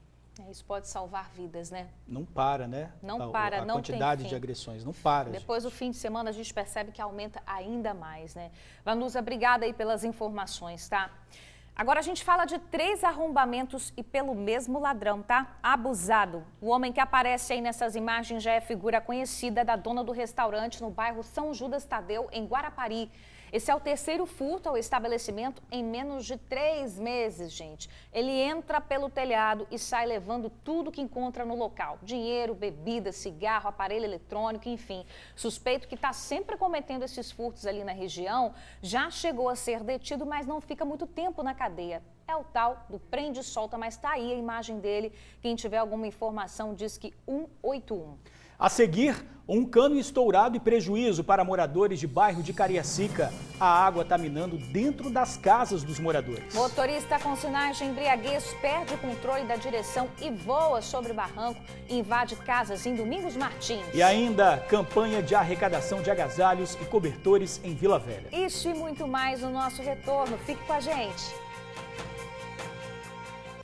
Isso pode salvar vidas, né? Não para, né? Não para, não tem fim. A quantidade de agressões, não para. Depois do fim de semana a gente percebe que aumenta ainda mais, né? Vanusa, obrigada aí pelas informações, tá? Agora a gente fala de 3 arrombamentos e pelo mesmo ladrão, tá? Abusado. O homem que aparece aí nessas imagens já é figura conhecida da dona do restaurante no bairro São Judas Tadeu, em Guarapari. Esse é o 3º furto ao estabelecimento em menos de 3 meses, gente. Ele entra pelo telhado e sai levando tudo que encontra no local. Dinheiro, bebida, cigarro, aparelho eletrônico, enfim. Suspeito que está sempre cometendo esses furtos ali na região, já chegou a ser detido, mas não fica muito tempo na cadeia. É o tal do prende e solta, mas está aí a imagem dele. Quem tiver alguma informação diz que 181. A seguir, um cano estourado e prejuízo para moradores de bairro de Cariacica. A água está minando dentro das casas dos moradores. Motorista com sinais de embriaguez perde o controle da direção e voa sobre barranco e invade casas em Domingos Martins. E ainda, campanha de arrecadação de agasalhos e cobertores em Vila Velha. Isso e muito mais no nosso retorno. Fique com a gente.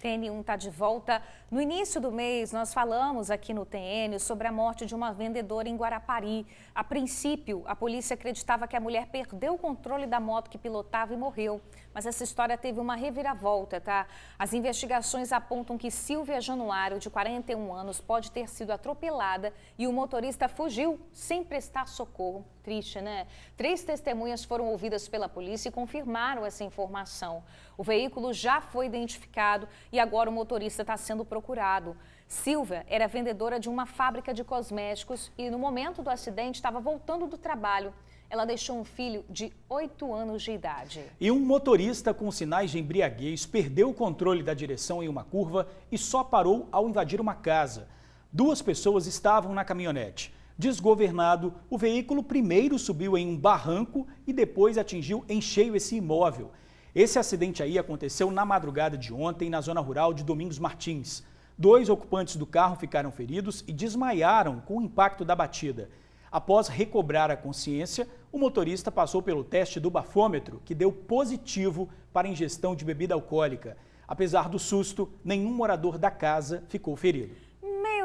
TN1 está de volta. No início do mês, nós falamos aqui no TN sobre a morte de uma vendedora em Guarapari. A princípio, a polícia acreditava que a mulher perdeu o controle da moto que pilotava e morreu. Mas essa história teve uma reviravolta, tá? As investigações apontam que Silvia Januário, de 41 anos, pode ter sido atropelada e o motorista fugiu sem prestar socorro. triste, né? 3 testemunhas foram ouvidas pela polícia e confirmaram essa informação. O veículo já foi identificado e agora o motorista está sendo procurado. Silvia era vendedora de uma fábrica de cosméticos e no momento do acidente estava voltando do trabalho. Ela deixou um filho de 8 anos de idade. E um motorista com sinais de embriaguez perdeu o controle da direção em uma curva e só parou ao invadir uma casa. 2 pessoas estavam na caminhonete. Desgovernado, o veículo primeiro subiu em um barranco e depois atingiu em cheio esse imóvel. Esse acidente aí aconteceu na madrugada de ontem na zona rural de Domingos Martins. 2 ocupantes do carro ficaram feridos e desmaiaram com o impacto da batida. Após recobrar a consciência, o motorista passou pelo teste do bafômetro, que deu positivo para ingestão de bebida alcoólica. Apesar do susto, nenhum morador da casa ficou ferido.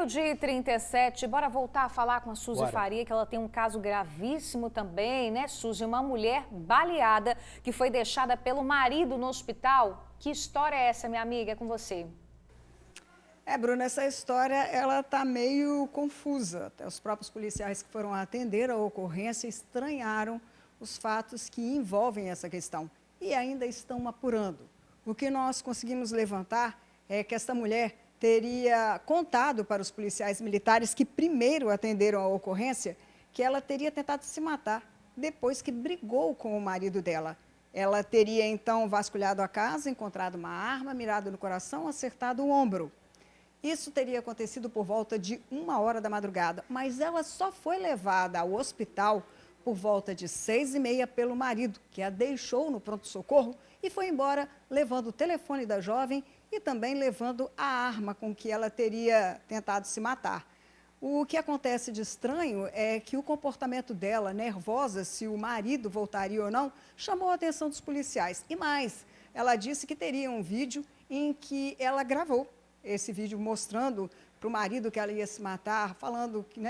12h37, bora voltar a falar com a Suzy Faria, que ela tem um caso gravíssimo também, né, Suzy? Uma mulher baleada que foi deixada pelo marido no hospital. Que história é essa, minha amiga? É com você. Bruna, essa história ela está meio confusa. Até os próprios policiais que foram atender a ocorrência estranharam os fatos que envolvem essa questão e ainda estão apurando. O que nós conseguimos levantar é que essa mulher teria contado para os policiais militares que primeiro atenderam a ocorrência que ela teria tentado se matar depois que brigou com o marido dela. Ela teria então vasculhado a casa, encontrado uma arma, mirado no coração, acertado o ombro. Isso teria acontecido por volta de 1h da madrugada, mas ela só foi levada ao hospital por volta de 6h30 pelo marido, que a deixou no pronto-socorro e foi embora levando o telefone da jovem e também levando a arma com que ela teria tentado se matar. O que acontece de estranho é que o comportamento dela, nervosa se o marido voltaria ou não, chamou a atenção dos policiais. E mais, ela disse que teria um vídeo em que ela gravou esse vídeo mostrando para o marido que ela ia se matar, falando que,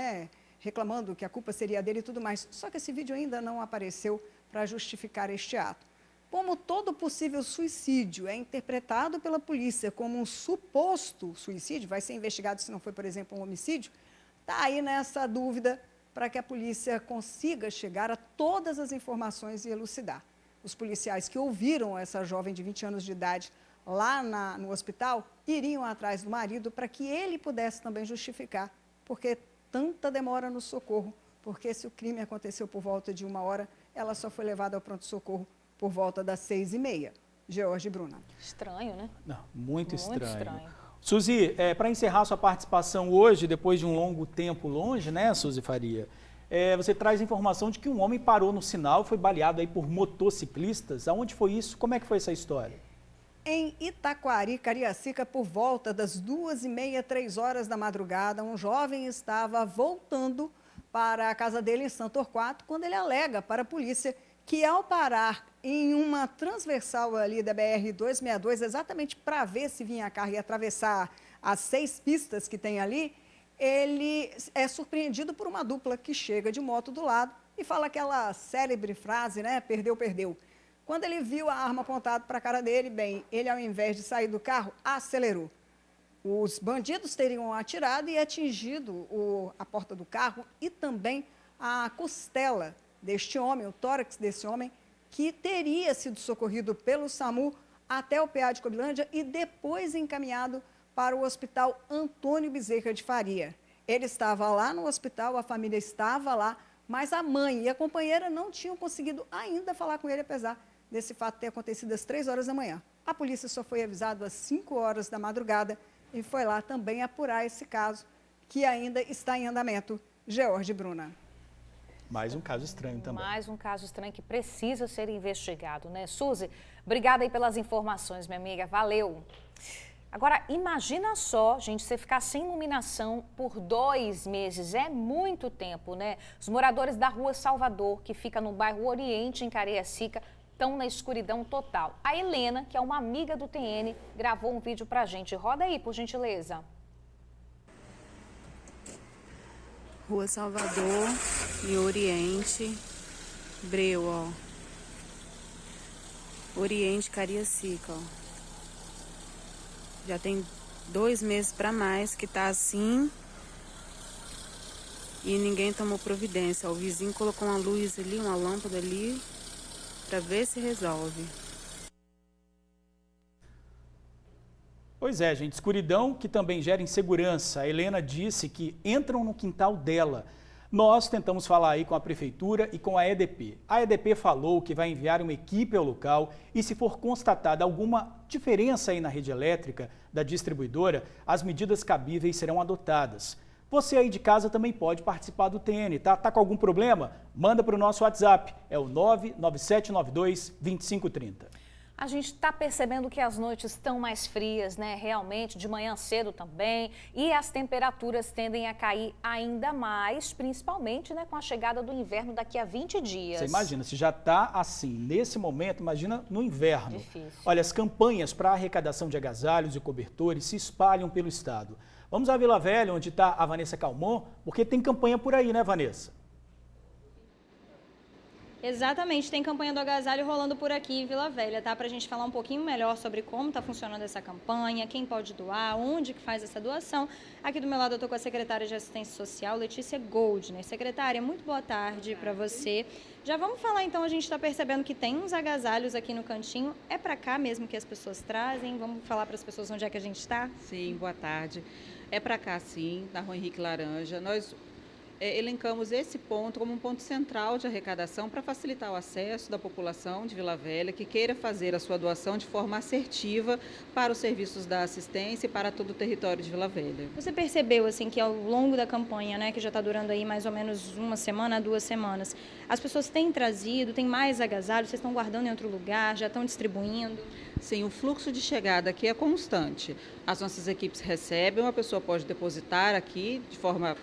reclamando que a culpa seria dele e tudo mais. Só que esse vídeo ainda não apareceu para justificar este ato. Como todo possível suicídio é interpretado pela polícia como um suposto suicídio, vai ser investigado se não foi, por exemplo, um homicídio, está aí nessa dúvida para que a polícia consiga chegar a todas as informações e elucidar. Os policiais que ouviram essa jovem de 20 anos de idade lá no hospital, iriam atrás do marido para que ele pudesse também justificar porque tanta demora no socorro, porque se o crime aconteceu por volta de 1h, ela só foi levada ao pronto-socorro por volta das 6h30. George e Bruna. Estranho, né? Não, muito estranho. Suzy, para encerrar sua participação hoje, depois de um longo tempo longe, né, Suzy Faria, você traz informação de que um homem parou no sinal e foi baleado aí por motociclistas. Aonde foi isso? Como é que foi essa história? Em Itaquari, Cariacica, por volta das 2h30, 3h da madrugada, um jovem estava voltando para a casa dele em Santo Torquato, quando ele alega para a polícia que ao parar em uma transversal ali da BR-262, exatamente para ver se vinha carro e atravessar as 6 pistas que tem ali, ele é surpreendido por uma dupla que chega de moto do lado e fala aquela célebre frase, né? Perdeu, perdeu. Quando ele viu a arma apontada para a cara dele, ele ao invés de sair do carro, acelerou. Os bandidos teriam atirado e atingido a porta do carro e também a costela deste homem, o tórax desse homem, que teria sido socorrido pelo SAMU até o PA de Cobilândia e depois encaminhado para o Hospital Antônio Bezerra de Faria. Ele estava lá no hospital, a família estava lá, mas a mãe e a companheira não tinham conseguido ainda falar com ele, apesar desse fato ter acontecido às 3h da manhã. A polícia só foi avisada às 5h da madrugada e foi lá também apurar esse caso, que ainda está em andamento. George e Bruna. Mais um caso estranho também. Mais um caso estranho que precisa ser investigado, né? Suzy, obrigada aí pelas informações, minha amiga. Valeu. Agora, imagina só, gente, você ficar sem iluminação por 2 meses. É muito tempo, né? Os moradores da Rua Salvador, que fica no bairro Oriente, em Cariacica, estão na escuridão total. A Helena, que é uma amiga do TN, gravou um vídeo pra gente. Roda aí, por gentileza. Rua Salvador e Oriente, Breu, ó. Oriente, Cariacica, ó. Já tem 2 meses pra mais que tá assim. e ninguém tomou providência. O vizinho colocou uma luz ali, uma lâmpada ali, para ver se resolve. Pois é, gente, escuridão que também gera insegurança. A Helena disse que entram no quintal dela. Nós tentamos falar aí com a prefeitura e com a EDP. A EDP falou que vai enviar uma equipe ao local e, se for constatada alguma diferença aí na rede elétrica da distribuidora, as medidas cabíveis serão adotadas. Você aí de casa também pode participar do TN, tá? Tá com algum problema? Manda para o nosso WhatsApp, é o 99792-2530. A gente está percebendo que as noites estão mais frias, né? Realmente, de manhã cedo também. E as temperaturas tendem a cair ainda mais, principalmente, né, com a chegada do inverno daqui a 20 dias. Você imagina, se já está assim, nesse momento, imagina no inverno. Difícil. Olha, as campanhas para arrecadação de agasalhos e cobertores se espalham pelo estado. Vamos à Vila Velha, onde está a Vanessa Calmon, porque tem campanha por aí, né, Vanessa? Exatamente, tem campanha do agasalho rolando por aqui em Vila Velha, tá? Pra gente falar um pouquinho melhor sobre como tá funcionando essa campanha, quem pode doar, onde que faz essa doação. Aqui do meu lado eu tô com a secretária de Assistência Social, Letícia Goldner. Secretária, muito boa tarde para você. Já vamos falar então, a gente está percebendo que tem uns agasalhos aqui no cantinho. É para cá mesmo que as pessoas trazem? Vamos falar para as pessoas onde é que a gente está? Sim, boa tarde. É para cá sim, na Rua Henrique Laranja. Nós elencamos esse ponto como um ponto central de arrecadação para facilitar o acesso da população de Vila Velha que queira fazer a sua doação de forma assertiva para os serviços da assistência e para todo o território de Vila Velha. Você percebeu assim que ao longo da campanha, né, que já está durando aí mais ou menos uma semana, 2 semanas, as pessoas têm trazido, tem mais agasalhos, vocês estão guardando em outro lugar, já estão distribuindo? Sim, o fluxo de chegada aqui é constante. As nossas equipes recebem, a pessoa pode depositar aqui de forma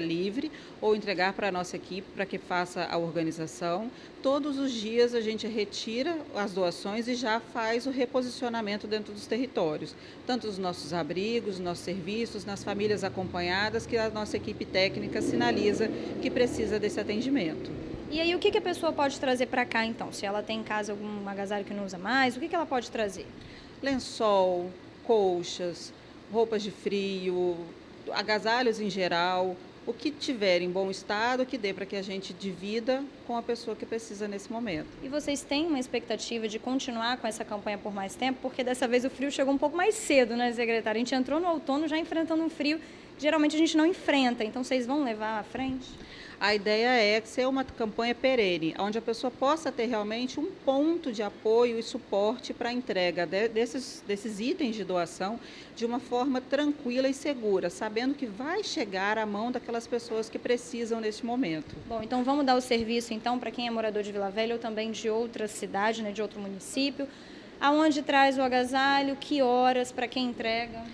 livre ou entregar para a nossa equipe para que faça a organização. Todos os dias a gente retira as doações e já faz o reposicionamento dentro dos territórios, tanto os nossos abrigos, nossos serviços, nas famílias acompanhadas que a nossa equipe técnica sinaliza que precisa desse atendimento. E aí o que a pessoa pode trazer para cá então? Se ela tem em casa algum agasalho que não usa mais, o que ela pode trazer? Lençol, colchas, roupas de frio, agasalhos em geral, o que tiver em bom estado, que dê para que a gente divida com a pessoa que precisa nesse momento. E vocês têm uma expectativa de continuar com essa campanha por mais tempo? Porque dessa vez o frio chegou um pouco mais cedo, né, secretária? A gente entrou no outono já enfrentando um frio que geralmente a gente não enfrenta, então vocês vão levar à frente? A ideia é ser uma campanha perene, onde a pessoa possa ter realmente um ponto de apoio e suporte para a entrega desses itens de doação de uma forma tranquila e segura, sabendo que vai chegar à mão daquelas pessoas que precisam neste momento. Bom, então vamos dar o serviço então para quem é morador de Vila Velha ou também de outra cidade, né, de outro município. Aonde traz o agasalho, que horas, para quem entrega?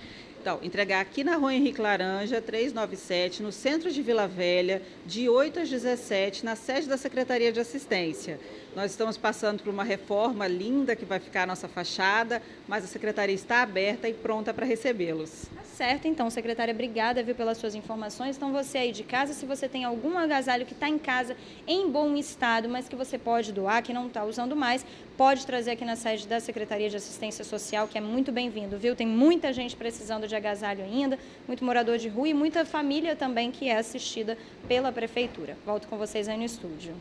Então, entregar aqui na Rua Henrique Laranja, 397, no centro de Vila Velha, de 8 às 17, na sede da Secretaria de Assistência. Nós estamos passando por uma reforma linda que vai ficar a nossa fachada, mas a Secretaria está aberta e pronta para recebê-los. Tá certo, então, secretária, obrigada, viu, pelas suas informações. Então, você aí de casa, se você tem algum agasalho que está em casa em bom estado, mas que você pode doar, que não está usando mais, pode trazer aqui na sede da Secretaria de Assistência Social, que é muito bem-vindo, viu? Tem muita gente precisando de agasalho ainda, muito morador de rua e muita família também que é assistida pela Prefeitura. Volto com vocês aí no estúdio.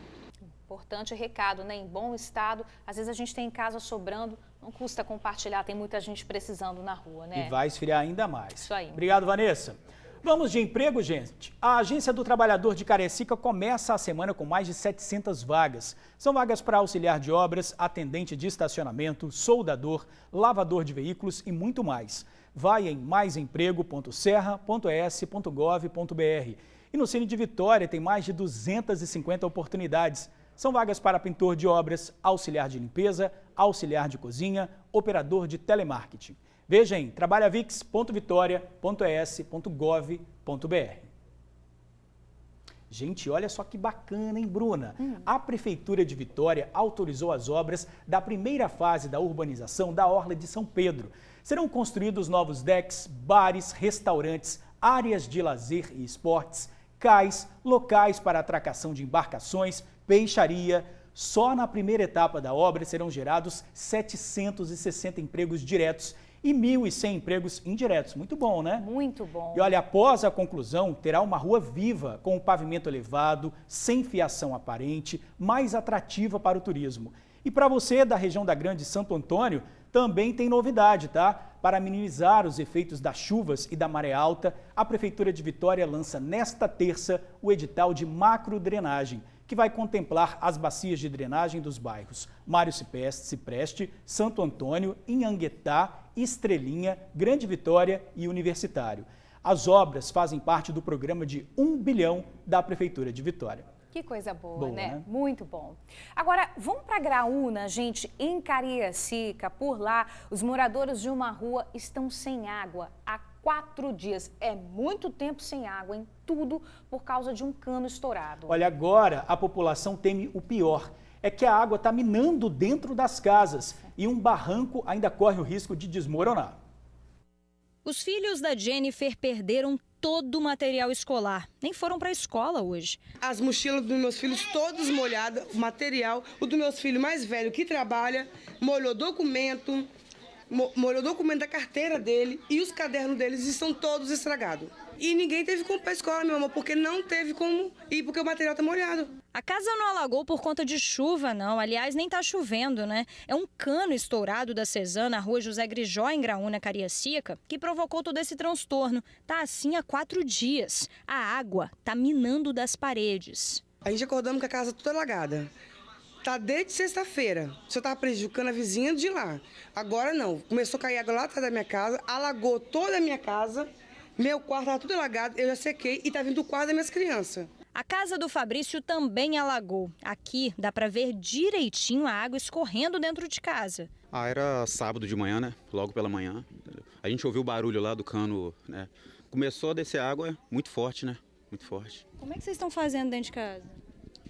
Importante recado, né? Em bom estado, às vezes a gente tem em casa sobrando, não custa compartilhar, tem muita gente precisando na rua, né? E vai esfriar ainda mais. Isso aí. Obrigado, Vanessa. Vamos de emprego, gente. A Agência do Trabalhador de Cariacica começa a semana com mais de 700 vagas. São vagas para auxiliar de obras, atendente de estacionamento, soldador, lavador de veículos e muito mais. Vai em maisemprego.serra.es.gov.br. E no Cine de Vitória tem mais de 250 oportunidades. São vagas para pintor de obras, auxiliar de limpeza, auxiliar de cozinha, operador de telemarketing. Veja em trabalhavix.vitoria.es.gov.br. Gente, olha só que bacana, hein, Bruna? A Prefeitura de Vitória autorizou as obras da primeira fase da urbanização da Orla de São Pedro. Serão construídos novos decks, bares, restaurantes, áreas de lazer e esportes, cais, locais para atracação de embarcações, peixaria. Só na primeira etapa da obra serão gerados 760 empregos diretos e 1.100 empregos indiretos. Muito bom, né? Muito bom. E olha, após a conclusão, terá uma rua viva, com o pavimento elevado, sem fiação aparente, mais atrativa para o turismo. E para você da região da Grande Santo Antônio, também tem novidade, tá? Para minimizar os efeitos das chuvas e da maré alta, a Prefeitura de Vitória lança nesta terça o edital de macrodrenagem, que vai contemplar as bacias de drenagem dos bairros Mário Cipreste, Santo Antônio, Inhanguetá, Estrelinha, Grande Vitória e Universitário. As obras fazem parte do programa de 1 bilhão da Prefeitura de Vitória. Que coisa boa, né? Muito bom. Agora, vamos para Graúna, gente, em Cariacica. Por lá, os moradores de uma rua estão sem água há 4 dias. É muito tempo sem água, em tudo por causa de um cano estourado. Olha, agora a população teme o pior. É que a água está minando dentro das casas e um barranco ainda corre o risco de desmoronar. Os filhos da Jennifer perderam todo o material escolar. Nem foram para a escola hoje. As mochilas dos meus filhos todas molhadas, o material, o do meus filhos mais velho que trabalha, molhou documento da carteira dele e os cadernos deles estão todos estragados. E ninguém teve como ir para a escola, meu amor, porque não teve como ir, porque o material está molhado. A casa não alagou por conta de chuva, não. Aliás, nem tá chovendo, né? É um cano estourado da Cezan, na rua José Grijó, em Graúna, Cariacica, que provocou todo esse transtorno. Tá assim há 4 dias. A água tá minando das paredes. A gente acordamos com a casa toda alagada. Tá desde sexta-feira. Só tava prejudicando a vizinha de lá. Agora não. Começou a cair água lá atrás da minha casa, alagou toda a minha casa. Meu quarto estava tudo alagado, eu já sequei e tá vindo do quarto das minhas crianças. A casa do Fabrício também alagou. Aqui dá para ver direitinho a água escorrendo dentro de casa. Era sábado de manhã, né? Logo pela manhã. A gente ouviu o barulho lá do cano, né? Começou a descer água muito forte, né? Muito forte. Como é que vocês estão fazendo dentro de casa?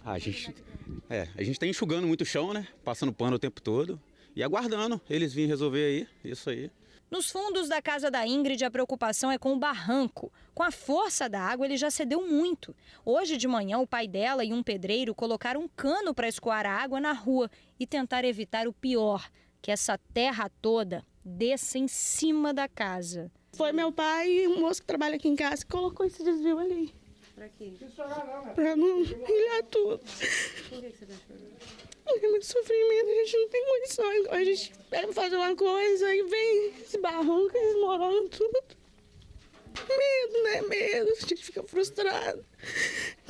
A gente tá enxugando muito o chão, né? Passando pano o tempo todo e aguardando eles virem resolver aí, isso aí. Nos fundos da casa da Ingrid, a preocupação é com o barranco. Com a força da água, ele já cedeu muito. Hoje de manhã, o pai dela e um pedreiro colocaram um cano para escoar a água na rua e tentar evitar o pior, que essa terra toda desça em cima da casa. Foi meu pai e um moço que trabalha aqui em casa que colocou esse desvio ali. Pra quê? Pra não ilhar tudo. Por que você tá chorando? É muito sofrimento, a gente não tem condições. A gente pega fazer uma coisa e vem esse barranco, desmorona tudo. Medo, né? Medo, a gente fica frustrado,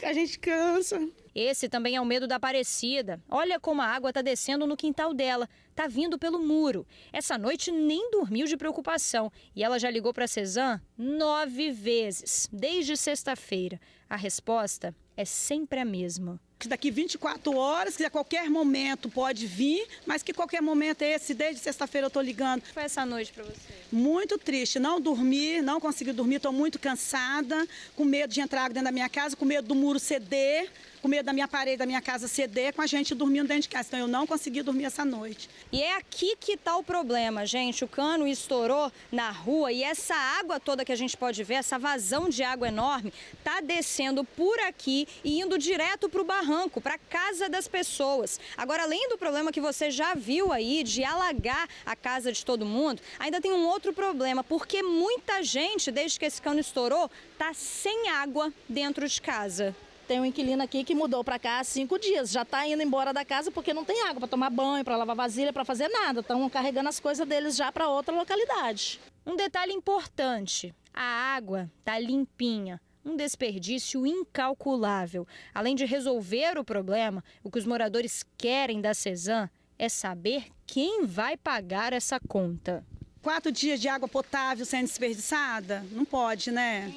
a gente cansa. Esse também é o medo da Aparecida. Olha como a água está descendo no quintal dela. Tá vindo pelo muro. Essa noite nem dormiu de preocupação. E ela já ligou para a Cezan 9 vezes, desde sexta-feira. A resposta é sempre a mesma. Daqui 24 horas, que a qualquer momento pode vir, mas que qualquer momento é esse, desde sexta-feira eu estou ligando. Foi essa noite para você? Muito triste, não dormi, não consegui dormir, estou muito cansada, com medo de entrar água dentro da minha casa, com medo do muro ceder, com medo da minha parede da minha casa ceder, com a gente dormindo dentro de casa. Então eu não consegui dormir essa noite. E é aqui que está o problema, gente. O cano estourou na rua e essa água toda que a gente pode ver, essa vazão de água enorme, está descendo por aqui e indo direto para o barranco, para a casa das pessoas. Agora, além do problema que você já viu aí de alagar a casa de todo mundo, ainda tem um outro problema, porque muita gente, desde que esse cano estourou, está sem água dentro de casa. Tem um inquilino aqui que mudou para cá há 5 dias, já está indo embora da casa porque não tem água para tomar banho, para lavar vasilha, para fazer nada. Estão carregando as coisas deles já para outra localidade. Um detalhe importante, a água está limpinha. Um desperdício incalculável. Além de resolver o problema, o que os moradores querem da Cezan é saber quem vai pagar essa conta. 4 dias de água potável sendo desperdiçada? Não pode, né?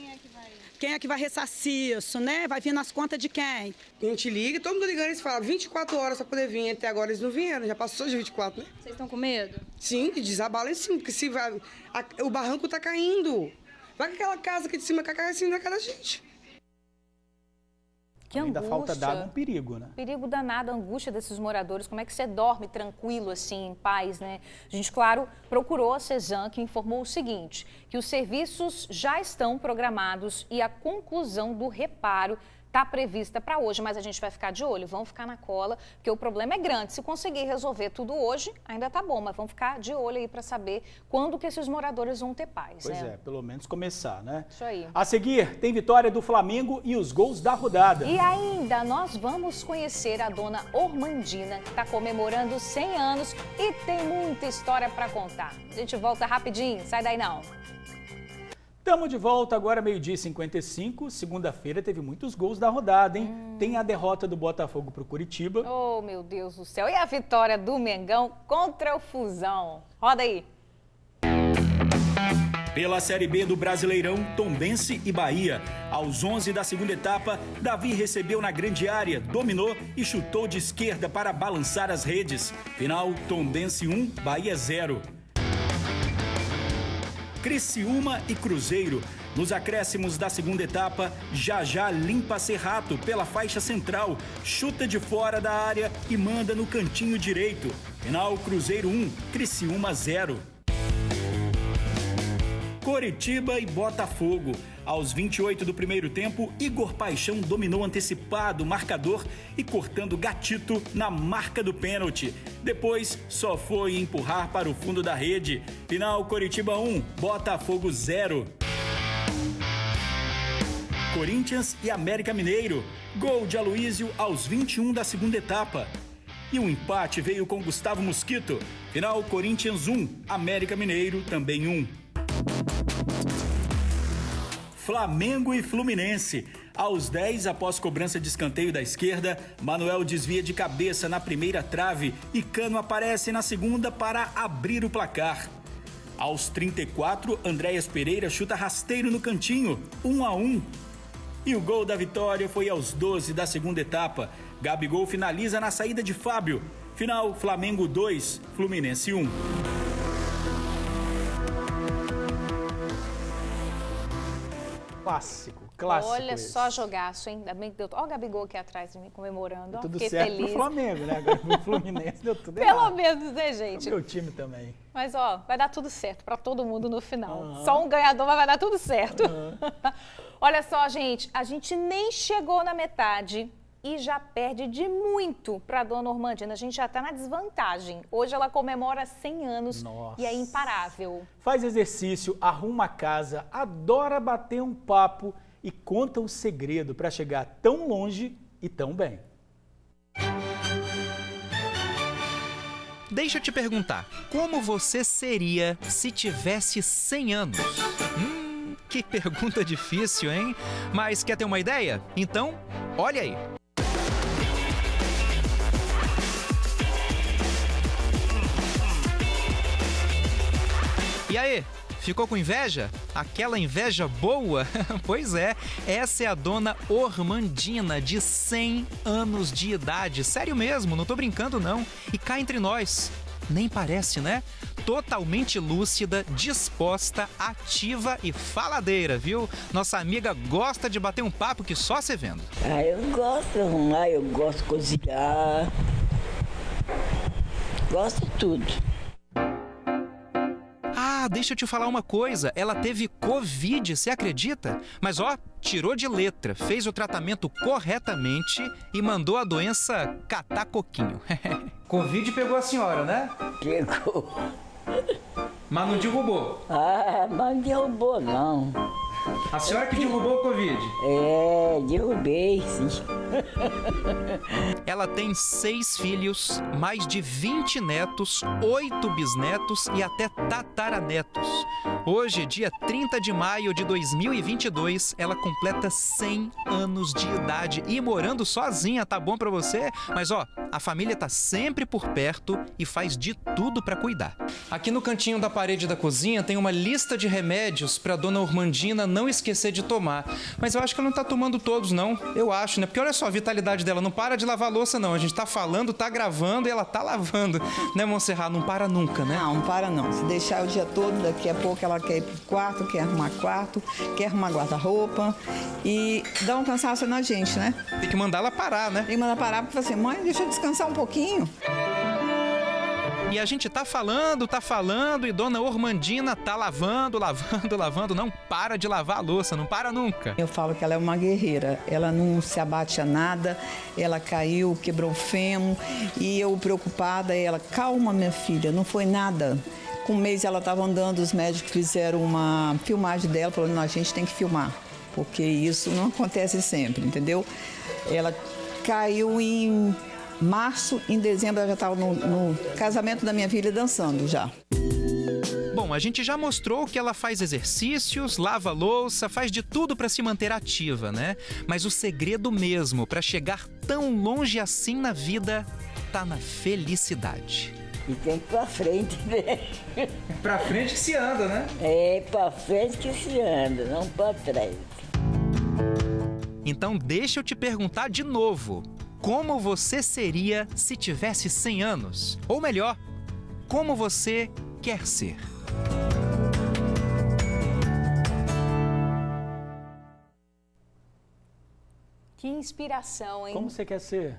Quem é que vai ressarcir isso, né? Vai vir nas contas de quem? A gente liga, todo mundo ligando e fala 24 horas para poder vir. Até agora eles não vieram, já passou de 24, né? Vocês estão com medo? Sim, de desabala em cima, porque se vai, o barranco tá caindo. Vai que aquela casa aqui de cima cai assim na cara da gente. Que angústia. Ainda falta d'água, um perigo, né? Perigo danado, a angústia desses moradores. Como é que você dorme tranquilo, assim, em paz, né? A gente, claro, procurou a Cezan, que informou o seguinte, que os serviços já estão programados e a conclusão do reparo está prevista para hoje, mas a gente vai ficar de olho, vamos ficar na cola, porque o problema é grande. Se conseguir resolver tudo hoje, ainda tá bom, mas vamos ficar de olho aí para saber quando que esses moradores vão ter paz. Pois é, pelo menos começar, né? Isso aí. A seguir, tem vitória do Flamengo e os gols da rodada. E ainda nós vamos conhecer a dona Ormandina, que está comemorando 100 anos e tem muita história para contar. A gente volta rapidinho, sai daí não. Estamos de volta agora, 12h55. Segunda-feira teve muitos gols da rodada, hein? Tem a derrota do Botafogo para o Curitiba. Oh, meu Deus do céu. E a vitória do Mengão contra o Fusão. Roda aí. Pela Série B do Brasileirão, Tombense e Bahia. Aos 11 da segunda etapa, Davi recebeu na grande área, dominou e chutou de esquerda para balançar as redes. Final, Tombense 1, Bahia 0. Criciúma e Cruzeiro. Nos acréscimos da segunda etapa, Já limpa Serrato pela faixa central, chuta de fora da área e manda no cantinho direito. Final, Cruzeiro 1, Criciúma 0. Coritiba e Botafogo. Aos 28 do primeiro tempo, Igor Paixão dominou antecipado o marcador e cortando Gatito na marca do pênalti. Depois, só foi empurrar para o fundo da rede. Final, Coritiba 1, Botafogo 0. Corinthians e América Mineiro. Gol de Aloísio aos 21 da segunda etapa. E o empate veio com Gustavo Mosquito. Final, Corinthians 1, América Mineiro também 1. Flamengo e Fluminense. Aos 10, após cobrança de escanteio da esquerda, Manuel desvia de cabeça na primeira trave e Cano aparece na segunda para abrir o placar. Aos 34, Andréas Pereira chuta rasteiro no cantinho, 1-1. E o gol da vitória foi aos 12 da segunda etapa. Gabigol finaliza na saída de Fábio. Final, Flamengo 2, Fluminense 1. Clássico. Olha esse. só jogaço, hein? Ainda bem que deu. Olha o Gabigol aqui atrás de mim comemorando. Ó, tudo fiquei certo feliz. pro Flamengo, né? Agora pro Fluminense deu tudo Pelo errado. menos, né, gente? O meu time também. Mas, ó, vai dar tudo certo pra todo mundo no final. Só um ganhador, mas vai dar tudo certo. Olha só, gente, a gente nem chegou na metade e já perde de muito para a dona Ormandina. A gente já está na desvantagem. Hoje ela comemora 100 anos. Nossa. E é imparável. Faz exercício, arruma a casa, adora bater um papo e conta um segredo para chegar tão longe e tão bem. Deixa eu te perguntar, como você seria se tivesse 100 anos? Que pergunta difícil, hein? Mas quer ter uma ideia? Então, olha aí. E aí, ficou com inveja? Aquela inveja boa? Pois é, essa é a dona Ormandina, de 100 anos de idade. Sério mesmo, não tô brincando não. E cá entre nós, nem parece, né? Totalmente lúcida, disposta, ativa e faladeira, viu? Nossa amiga gosta de bater um papo que só você vendo. Eu gosto de arrumar, eu gosto de cozinhar. Gosto de tudo. Ah, deixa eu te falar uma coisa, ela teve Covid, você acredita? Mas ó, tirou de letra, fez o tratamento corretamente e mandou a doença catar coquinho. Covid pegou a senhora, né? Pegou. Mas não derrubou? Ah, mas não derrubou não. A senhora que derrubou o Covid? Derrubei, sim. Ela tem 6 filhos, mais de 20 netos, 8 bisnetos e até tataranetos. Hoje, dia 30 de maio de 2022, ela completa 100 anos de idade e morando sozinha, tá bom pra você? Mas ó, a família tá sempre por perto e faz de tudo pra cuidar. Aqui no cantinho da parede da cozinha tem uma lista de remédios pra dona Ormandina não esquecer de tomar. Mas eu acho que ela não tá tomando todos, não. Eu acho, né? Porque olha só a vitalidade dela, não para de lavar a louça, não. A gente tá falando, tá gravando e ela tá lavando. Né, Monserrat? Não para nunca, né? Não para não. Se deixar o dia todo, daqui a pouco ela quer ir pro quarto, quer arrumar guarda-roupa e dá um cansaço na gente, né? Tem que mandar ela parar, né? Tem que mandar parar porque assim, mãe, deixa eu descansar um pouquinho. E a gente tá falando, e dona Ormandina tá lavando, não para de lavar a louça, não para nunca. Eu falo que ela é uma guerreira, ela não se abate a nada, ela caiu, quebrou o fêmur, e eu preocupada, ela, calma minha filha, não foi nada. Com um mês ela estava andando, os médicos fizeram uma filmagem dela, falando, não, a gente tem que filmar, porque isso não acontece sempre, entendeu? Ela caiu em março, em dezembro ela já estava no casamento da minha filha dançando já. Bom, a gente já mostrou que ela faz exercícios, lava louça, faz de tudo para se manter ativa, né? Mas o segredo mesmo para chegar tão longe assim na vida tá na felicidade. E tem que ir pra frente, né? Pra frente que se anda, né? É, pra frente que se anda, não pra trás. Então deixa eu te perguntar de novo. Como você seria se tivesse 100 anos? Ou melhor, como você quer ser? Que inspiração, hein? Como você quer ser?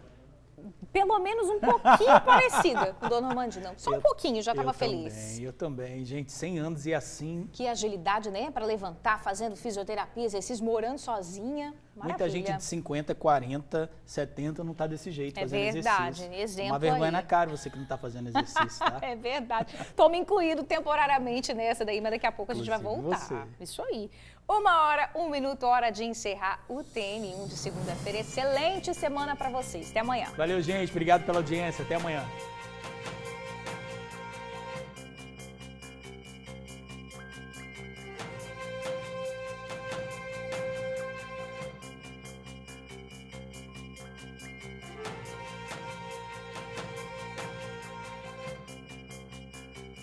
Pelo menos um pouquinho parecida com Dona Ormandina. Só um pouquinho, já estava feliz. Eu também, gente, 100 anos e assim. Que agilidade, né? Para levantar, fazendo fisioterapia, exercício, morando sozinha. Maravilha. Muita gente de 50, 40, 70 não tá desse jeito fazendo exercício. É verdade, exemplo uma vergonha aí. Na cara você que não tá fazendo exercício, tá? É verdade. Tô me incluindo temporariamente nessa daí, mas daqui a pouco a gente vai voltar. Você. Isso aí. 1h01, hora de encerrar o TN1 de segunda-feira. Excelente semana para vocês. Até amanhã. Valeu, gente. Obrigado pela audiência. Até amanhã.